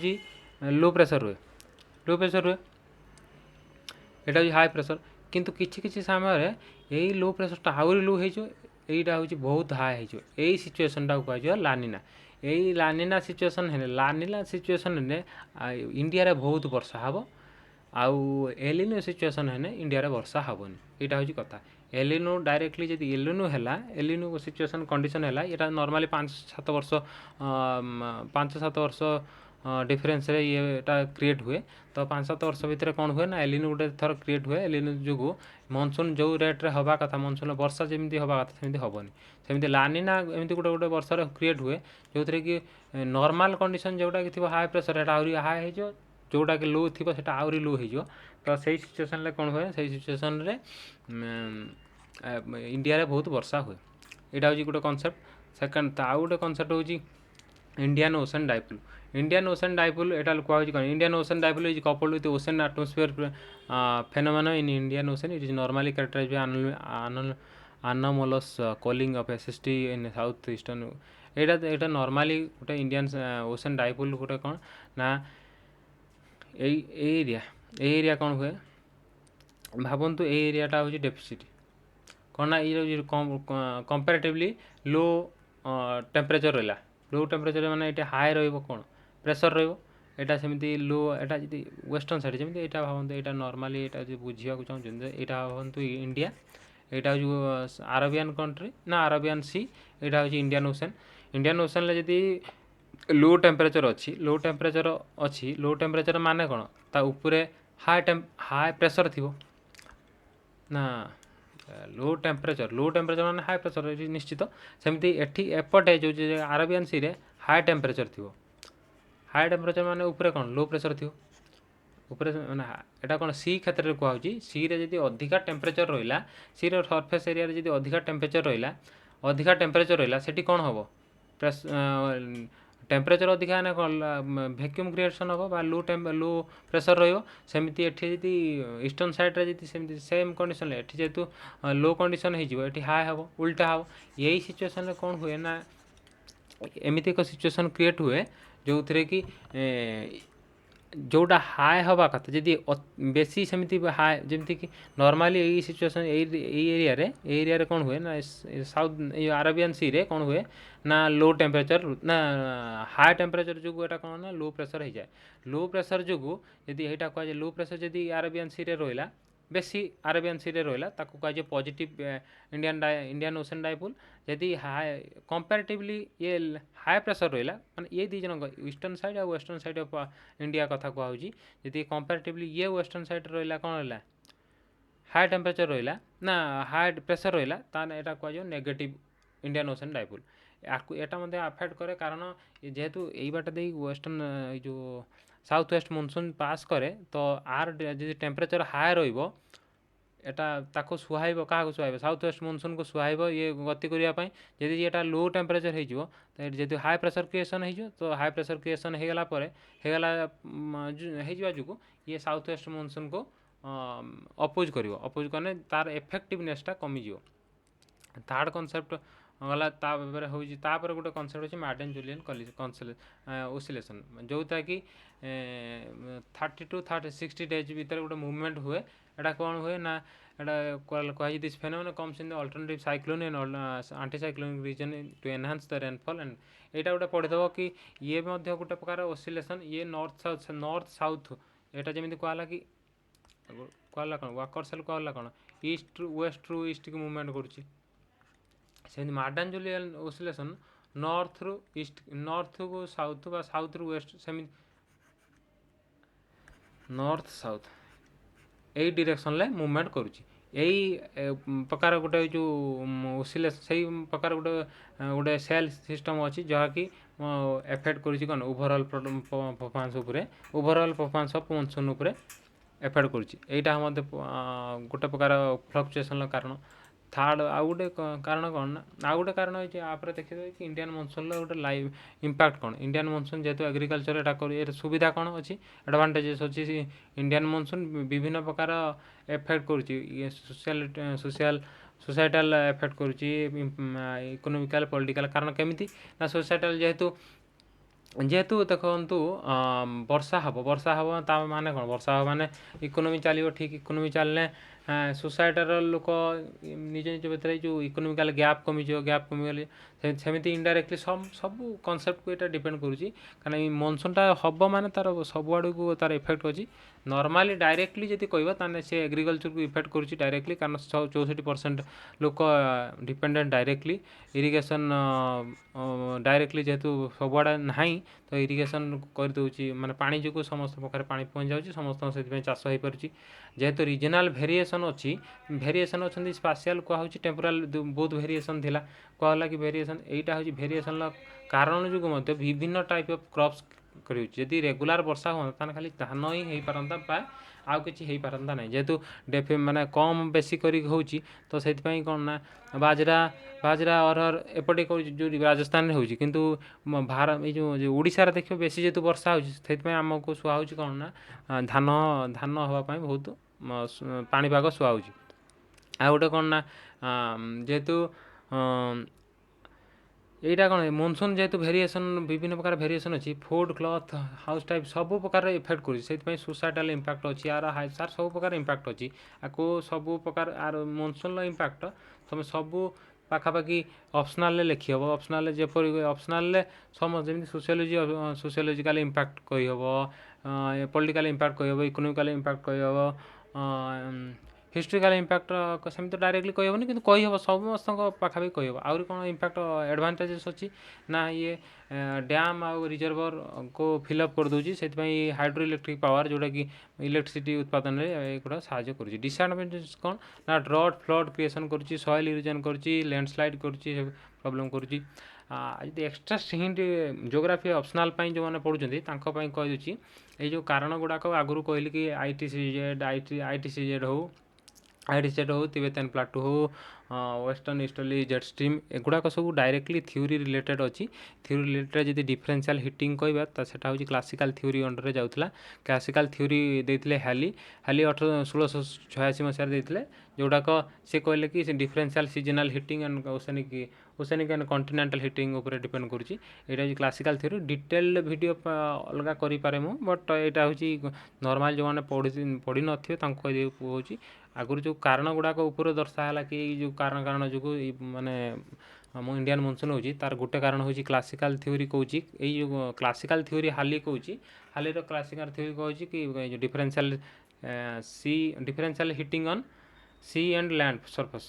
लो प्रेशर हुए यहाँ हूँ हाई प्रेशर किंतु किछि समय यही लो प्रेशर आहरी लो होईटा हूँ बहुत हाई हो सिचुएसन टाक कह लानिना यही लानिना सिचुएसन है लानिना सिचुएसन है इंडिया रे बहुत वर्षा हम आउ एलिनो सिचुएसन है इंडिया रे वर्षा हेनी यहाँ हूँ कथा एलिनो डायरेक्टली जब एलिनो है एलिनो सिचुएसन कंडीशन है यहाँ नॉर्मली 5-7 वर्ष डिफरेन्स रे येटा क्रिएट हुए तो 5-7 वर्ष भितर कौन हुए ना एलिनो गोटे थर क्रिएट हुए एलिनो जो मनसून जो रेट्रे हवा कथा मनसून वर्षा जमी हवा कथा सेमती हेनी सेमती लानिना एमती गोटे गोटे वर्ष क्रिएट हुए जो थे कि नॉर्मल कंडीशन जोटा कि थी हाई प्रेशर है आहरी हाई हो जोटा कि लो थी से आहरी लो हो तो सही सिचुएसन कौन हुए से सिचुएसन रे इंडिया रे बहुत वर्षा हुए यहाँ हूँ गोटे कनसेप्ट सेकेंड आउ गोटे कनसेप्ट हूँ Indian ocean dipole Indian ocean dipole यहाँ कहूँ कौन Indian ocean dipole is coupled with ocean atmosphere phenomena in Indian Ocean it is normally characterised by anomalous calling of SST in south eastern यहाँ normally गोटे Indian ocean dipole गोटे कौन ना area कौन हुए भावतु एरियाटा हूँ डेफिसिट कौन ना ये कंपेरेटिवली लो टेम्परेचर रहा लो टेम्परेचर माने ये हाई रहा प्रेशर रहा सेमती लो यहाँ जी वेस्टर्न साइड जमी यहाँ भावतु यहाँ नॉर्मली यहाँ बुझा चाहूँ यहाँ भावतु इंडिया यहाँ हूँ अरेबियन कंट्री ना अरेबियन सी यहाँ हूँ इंडियन ओशन जदि लो टेम्परेचर अच्छी लो टेम्परेचर माने कौन ता उपरे हाई प्रेशर थी ना लो टेम्परेचर माने हाई प्रेशर निश्चित सेमती एटी एपटे जो अरेबियन सी रे हाई टेम्परेचर थी हाई टेम्परेचर माने उपरे कौन लो प्रेशर थी उपरे माने एटा कौन सी क्षेत्र में कहूँ सी रे जदि अधिका टेम्परेचर रहा सी रो सरफेस एरिया रे जदि अधिका टेम्परेचर रहा सेठी कौन हम टेम्परेचर अधिका ना कौन वैक्यूम क्रिएशन हम बा लो प्रेशर रमती एटी ईस्टर्न साइड रे सेमती सेम कंडीशन एटी जेहेतु लो कंडीशन हो हाई हम उल्टा हम यही सिचुएसन कौन हुए ना एमती एक सिचुएसन क्रिएट हुए जो थे कि जोटा हाई हवा कथा जदि बेसी सेमती हाई जमती कि नॉर्मली यही सिचुएसन एरिया रे कौन हुए ना साउथ अरेबियन सी रे कौन हुए ना लो टेम्परेचर ना हाई टेम्परेचर जो एटा कौन ना लो प्रेशर हो जाए लो प्रेशर जो यदि यहाँ कह लो प्रेशर जदि अरेबियन सी रे रहा बेसी अरेबियन सी रे रहा ताकू कह पॉजिटिव इंडियन ओशन डाइपोल यदि हाई कंपैरेटिवली ये हाई प्रेशर रहा माने ये दी जन ईस्टर्न साइड और वेस्टर्न साइड ऑफ इंडिया कथा कहूँ यदि कंपैरेटिवली ये वेस्टर्न साइड रहा कौन रहा हाई टेम्परेचर रहा ना हाई प्रेशर रहा ताने यहाँ कह नेगेटिव इंडियन ओशन डाइपोल यहाँ अफेक्ट करे कारण जेहेतु यही बाट दे वेस्टर्न जो साउथ वेस्ट मॉनसून पास करे तो आर जब टेम्परेचर हाई रहा सुहाइब क्या सुहाइब साउथ वेस्ट मॉनसून को सुहाइब ये गति करने जदि ये लो टेम्परेचर हो जब हाई प्रेशर क्रिएशन हो तो हाई प्रेशर क्रिएशन होगला जो ये साउथ वेस्ट मॉनसून को ଅପୋଜ୍ କରିବ, ଅପୋଜ୍ କଲେ ତାର ଏଫେକ୍ଟିଭନେସଟା କମିଯିବ। ଥାର୍ଡ଼ କନସେପ୍ଟ ଗଲା ତାପରେ ହେଉଛି, ତାପରେ ଗୋଟେ କନସେପ୍ଟ ଅଛି ମାର୍ଡେନ୍ ଜୁଲିଆନ୍ ଓସିଲେସନ୍, ଯେଉଁଟା କି 30 to 60 ଡେଜ୍ ଭିତରେ ଗୋଟେ ମୁଭମେଣ୍ଟ ହୁଏ। ଏଇଟା କ'ଣ ହୁଏ ନା, ଏଇଟା କୁହାଯାଇଛି this phenomenon comes in the alternative cyclone and anti cyclonic region to enhance the rainfall. And ଏଇଟା ଗୋଟେ ପଢ଼ିଦେବ କି ଇଏ ମଧ୍ୟ ଗୋଟେ ପ୍ରକାର ଓସିଲେସନ୍, ଇଏ ନର୍ଥ ସାଉଥ୍, ଏଇଟା ଯେମିତି କୁହାହେଲା କି କୁହାହେଲା କ'ଣ ୱାକର ସେଲ୍ କୁହାହେଲା କ'ଣ ଇଷ୍ଟରୁ ୱେଷ୍ଟରୁ ଇଷ୍ଟକୁ ମୁଭମେଣ୍ଟ କରୁଛି, ସେମିତି ମାର୍ଡେନ୍ ଜୁଲିଆନ୍ ଓସିଲେସନ୍ ନର୍ଥରୁ ଇଷ୍ଟ, ନର୍ଥକୁ ସାଉଥ୍ ବା ସାଉଥରୁ ୱେଷ୍ଟ, ସେମିତି ନର୍ଥ ସାଉଥ୍ ଏଇ ଡିରେକ୍ସନ୍ରେ ମୁଭମେଣ୍ଟ କରୁଛି। ଏଇ ପ୍ରକାର ଗୋଟେ ଯେଉଁ ଓସିଲେସନ୍, ସେଇ ପ୍ରକାର ଗୋଟେ ସେଲ୍ ସିଷ୍ଟମ୍ ଅଛି ଯାହାକି ଏଫେକ୍ଟ କରୁଛି କ'ଣ ଓଭରଅଲ୍ ପରଫର୍ମାନ୍ସ ଉପରେ, ଓଭରଅଲ୍ ପରଫର୍ମାନ୍ସ ଅଫ୍ ମନସୁନ୍ ଉପରେ ଏଫେକ୍ଟ କରୁଛି। ଏଇଟା ମଧ୍ୟ ଗୋଟେ ପ୍ରକାର ଫ୍ଲକ୍ଚୁଏସନ୍ର କାରଣ। ଥାର୍ଡ଼ ଆଉ ଗୋଟେ କାରଣ କ'ଣ ନା, ଆଉ ଗୋଟେ କାରଣ ହେଉଛି ଆପରେ ଦେଖିଦେବେ କି ଇଣ୍ଡିଆନ୍ ମନସୁନ୍ର ଗୋଟେ ଲାଇଭ୍ ଇମ୍ପାକ୍ଟ କ'ଣ। ଇଣ୍ଡିଆନ୍ ମନସୁନ୍ ଯେହେତୁ ଏଗ୍ରିକଲଚର୍ ଏଟା ଏର ସୁବିଧା କ'ଣ ଅଛି, ଆଡ଼ଭାଣ୍ଟେଜେସ୍ ଅଛି। ଇଣ୍ଡିଆନ୍ ମନସୁନ୍ ବିଭିନ୍ନ ପ୍ରକାର ଏଫେକ୍ଟ କରୁଛି, ସୋସାଇଟାଲ୍ ଏଫେକ୍ଟ କରୁଛି, ଇକୋନୋମିକାଲ୍, ପଲିଟିକାଲ୍। କାରଣ କେମିତି ନା, ସୋସାଇଟାଲ୍ ଯେହେତୁ ଦେଖନ୍ତୁ ବର୍ଷା ହେବ ତା ମାନେ କ'ଣ, ବର୍ଷା ହେବ ମାନେ ଇକୋନୋମି ଚାଲିବ, ଠିକ୍ ଇକୋନୋମି ଚାଲିଲେ ସୋସାଇଟିର ଲୋକ ନିଜ ନିଜ ଭିତରେ ଯେଉଁ ଇକୋନୋମିକାଲ୍ ଗ୍ୟାପ୍ କମିଯିବ, ଗ୍ୟାପ୍ କମିଗଲେ ସେମିତି ଇନଡାଇରେକ୍ଟଲି ସବୁ କନସେପ୍ଟକୁ ଏଇଟା ଡିପେଣ୍ଡ କରୁଛି। କାରଣ ଏଇ ମନସୁନ୍ଟା ହେବ ମାନେ ତାର ସବୁଆଡ଼କୁ ତାର ଇଫେକ୍ଟ ଅଛି। ନର୍ମାଲି ଡାଇରେକ୍ଟଲି ଯଦି କହିବା ତାହେଲେ ସେ ଏଗ୍ରିକଲଚରକୁ ଇଫେକ୍ଟ କରୁଛି ଡାଇରେକ୍ଟଲି, କାରଣ 64% ଲୋକ ଡିପେଣ୍ଡେଣ୍ଟ ଡାଇରେକ୍ଟଲି। ଇରିଗେସନ୍ ଡାଇରେକ୍ଟଲି ଯେହେତୁ ସବୁଆଡ଼େ ନାହିଁ, ତ ଇରିଗେସନ୍ କରିଦେଉଛି, ମାନେ ପାଣି ଯୋଗୁଁ ସମସ୍ତ ପାଖରେ ପାଣି ପହଞ୍ଚି ଯାଉଛି, ସମସ୍ତଙ୍କ ସେଥିପାଇଁ ଚାଷ ହୋଇପାରୁଛି। ଯେହେତୁ ରିଜନାଲ୍ ଭେରିଏସନ୍ ଅଛନ୍ତି, ସ୍ପାସିଆଲ୍ କୁହାହେଉଛି, ଟେମ୍ପୋରାଲ୍ ବହୁତ ଭେରିଏସନ୍ ଥିଲା, କୁହାହେଲା କି ଭେରିଏସନ୍, ଏଇଟା ହେଉଛି ଭେରିଏସନ୍ର କାରଣ ଯୋଗୁଁ ମଧ୍ୟ ବିଭିନ୍ନ ଟାଇପ୍ ଅଫ୍ କ୍ରପ୍ସ କରୁଛି। ଯଦି ରେଗୁଲାର ବର୍ଷା ହୁଅନ୍ତା ତାହେଲେ ଖାଲି ଧାନ ହିଁ ହେଇପାରନ୍ତା, ପ୍ରାୟ ଆଉ କିଛି ହେଇପାରନ୍ତା ନାହିଁ। ଯେହେତୁ ମାନେ କମ୍ ବେଶୀ କରିକି ହେଉଛି, ତ ସେଥିପାଇଁ କ'ଣ ନା ବାଜରା ଅରହର ଏପଟେ କରୁଛି, ଯେଉଁ ରାଜସ୍ଥାନରେ ହେଉଛି। କିନ୍ତୁ ଏଇ ଯେଉଁ ଓଡ଼ିଶାରେ ଦେଖିବ ବେଶୀ ଯେହେତୁ ବର୍ଷା ହେଉଛି, ସେଥିପାଇଁ ଆମକୁ ଶୁଆ ହେଉଛି କ'ଣ ନା, ଧାନ ହେବା ପାଇଁ ବହୁତ ପାଣିପାଗ ଶୁଆ ହେଉଛି। ଆଉ ଗୋଟେ କ'ଣ ନା, ଯେହେତୁ ଏଇଟା କ'ଣ ମନସୁନ୍ ଯେହେତୁ ଭେରିଏସନ୍, ବିଭିନ୍ନ ପ୍ରକାର ଭେରିଏସନ୍ ଅଛି, ଫୁଡ଼୍, କ୍ଲଥ୍, ହାଉସ୍ ଟାଇପ୍ ସବୁ ପ୍ରକାର ଇଫେକ୍ଟ କରୁଛି। ସେଥିପାଇଁ ସୋସାଇଟାଲ୍ ଇମ୍ପାକ୍ଟ ଅଛି, ତାର ସବୁ ପ୍ରକାର ଇମ୍ପାକ୍ଟ ଅଛି। ଆକୁ ସବୁ ପ୍ରକାର ଆର ମନସୁନ୍ର ଇମ୍ପାକ୍ଟ ତୁମେ ସବୁ ପାଖାପାଖି ଅପସନାଲ୍ରେ ଲେଖିହେବ। ଅପସନାଲ୍ରେ ଯେପରି ଅପସନାଲ୍ରେ ଯେମିତି ସୋସିଓଲୋଜିକାଲ୍ ଇମ୍ପାକ୍ଟ କହିହେବ, ପଲିଟିକାଲ୍ ଇମ୍ପାକ୍ଟ କହିହେବ, ଇକୋନୋମିକାଲ୍ ଇମ୍ପାକ୍ଟ କହିହେବ, ହିଷ୍ଟ୍ରିକାଲ୍ ଇମ୍ପାକ୍ଟ ସେମିତି ଡାଇରେକ୍ଟଲି କହିହେବନି, କିନ୍ତୁ କହିହେବ, ସମସ୍ତଙ୍କ ପାଖାପାଖି କହିହେବ। ଆହୁରି କ'ଣ ଇମ୍ପାକ୍ଟ ଆଡ଼ଭାଣ୍ଟେଜେସ୍ ଅଛି ନା, ଇଏ ଡ୍ୟାମ୍ ଆଉ ରିଜର୍ଭରକୁ ଫିଲ୍ଅପ୍ କରିଦେଉଛି, ସେଥିପାଇଁ ହାଇଡ୍ରୋ ଇଲେକ୍ଟ୍ରିକ୍ ପାୱାର, ଯେଉଁଟାକି ଇଲେକ୍ଟ୍ରିସିଟି ଉତ୍ପାଦନରେ ଏଗୁଡ଼ା ସାହାଯ୍ୟ କରୁଛି। ଡିସଆଡ଼ଭାଣ୍ଟେଜେସ୍ କ'ଣ ନା, ଡ୍ରଟ୍ ଫ୍ଲଡ୍ କ୍ରିଏସନ୍ କରୁଛି, ସଏଲ୍ ଇରୋଜନ୍ କରୁଛି, ଲ୍ୟାଣ୍ଡସ୍ଲାଇଡ୍ କରୁଛି, ପ୍ରୋବ୍ଲେମ୍ କରୁଛି। ଯଦି ଏକ୍ସଟ୍ରା ହିଣ୍ଟ ଜିଓଗ୍ରାଫି ଅପସନାଲ୍ ପାଇଁ ଯେଉଁମାନେ ପଢ଼ୁଛନ୍ତି ତାଙ୍କ ପାଇଁ କହିଦେଉଛି, ଏଇ ଯେଉଁ କାରଣ ଗୁଡ଼ାକ ଆଗରୁ କହିଲି କି ITCZ ହଉ, ତିବେତାନ୍ ପ୍ଲାଟୁ ହଉ, ୱେଷ୍ଟର୍ଣ୍ଣ ଇଷ୍ଟର୍ଲି ଜେଟ୍ ଷ୍ଟ୍ରିମ୍, ଏଗୁଡ଼ାକ ସବୁ ଡାଇରେକ୍ଟଲି ଥିଓରି ରିଲେଟେଡ୍ ଅଛି। ଥିଓରି ରିଲେଟେଡ୍ ଯଦି ଡିଫରେନ୍ସିଆଲ୍ ହିଟିଂ କହିବା, ତ ସେଟା ହେଉଛି କ୍ଲାସିକାଲ୍ ଥିଓରି ଅଣ୍ଡରରେ ଯାଉଥିଲା। କ୍ଲାସିକାଲ୍ ଥିଓରି ଦେଇଥିଲେ ହ୍ୟାଲି 1686 ମସିହାରେ ଦେଇଥିଲେ, ଯେଉଁଟାକ ସେ କହିଲେ କି ସେ differential seasonal hitting and oceanic and continental hitting ଉପରେ ଡିପେଣ୍ଡ କରୁଛି। ଏଇଟା ହେଉଛି କ୍ଲାସିକାଲ୍ ଥିଓରି। ଡିଟେଲ୍ଡ ଭିଡ଼ିଓ ଅଲଗା କରିପାରେ ମୁଁ, ବଟ୍ ଏଇଟା ହେଉଛି ନର୍ମାଲ୍ ଯେଉଁମାନେ ପଢ଼ିନଥିବେ ତାଙ୍କୁ କହୁଛି। ଆଗରୁ ଯେଉଁ କାରଣ ଗୁଡ଼ାକ ଉପରେ ଦର୍ଶା ହେଲା କି ଏଇ ଯେଉଁ କାରଣ ଯୋଗୁଁ ଏଇ ମାନେ ଆମ ଇଣ୍ଡିଆନ୍ ମନସୁନ୍ ହେଉଛି, ତାର ଗୋଟେ କାରଣ ହେଉଛି କ୍ଲାସିକାଲ୍ ଥିଓରି କହୁଛି। ଏଇ ଯେଉଁ କ୍ଲାସିକାଲ୍ ଥିଓରି ହାଲି କହୁଛି, ହାଲିର କ୍ଲାସିକାଲ୍ ଥିଓରି କହୁଛି କି ଯେଉଁ differential hitting on C and land surface,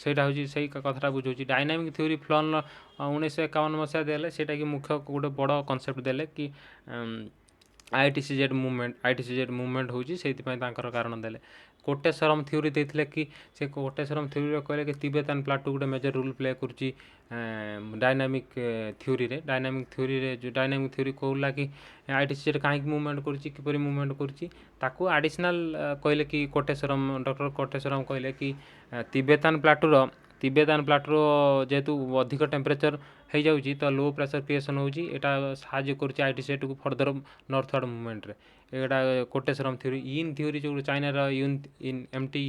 ସେଇଟା ହେଉଛି ସେଇ କଥାଟା ବୁଝାଉଛି। ଡାଇନାମିକ୍ ଥିଓରି ଫ୍ଲନ୍ର 1951 ମସିହା ଦେଲେ, ସେଇଟାକି ମୁଖ୍ୟ ଗୋଟେ ବଡ଼ କନସେପ୍ଟ ଦେଲେ କି ITCZ ମୁଭମେଣ୍ଟ ହେଉଛି, ସେଇଥିପାଇଁ ତାଙ୍କର କାରଣ ଦେଲେ। କୋଟେଶ୍ୱରମ୍ ଥିଓରି ଦେଇଥିଲେ କି ସେ କୋଟେଶ୍ୱରମ୍ ଥିଓରିରେ କହିଲେ କି ତିବେତାନ୍ ପ୍ଲାଟୁ ଗୋଟେ ମେଜର ରୋଲ୍ ପ୍ଲେ କରୁଛି ଡାଇନାମିକ୍ ଥିଓରିରେ। ଡାଇନାମିକ୍ ଥିଓରି କହୁଲା କି ITCZ କାହିଁକି ମୁଭମେଣ୍ଟ କରୁଛି, କିପରି ମୁଭମେଣ୍ଟ କରୁଛି, ତାକୁ ଆଡ଼ିସନାଲ୍ କହିଲେ କି ଡକ୍ଟର କୋଟେଶ୍ୱରମ୍ କହିଲେ କି ତିବେତାନ୍ तिबेतान प्लाटोर जेहेतु अधिक टेम्परेचर हो जाऊँगी तो लो प्रेशर क्रिएसन होची एटा साहाଯ୍य करुच्ची आईटी सेट को फर्दर नॉर्थवर्ड मूवमेंट रे एटा कोटेश्वरम थ्योरी इन थ्योरी जो चाइनार इन एमटी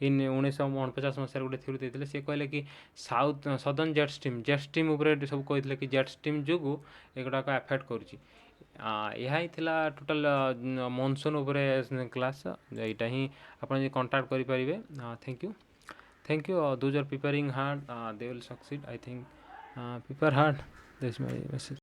इन 1949 मसीह गोटे थ्योरी देते सी कहले कि साउथ सदर्न जेट स्ट्रीम उपर सब कहते कि जेट स्ट्रीम जो एगुड़ाक एफेक्ट करुच्ची यह ही थिला टोटल मॉनसून उपरे क्लास यहाँ ही आपन कांटेक्ट करि परिबे thank you those are preparing hard they will succeed I think prepare hard this my message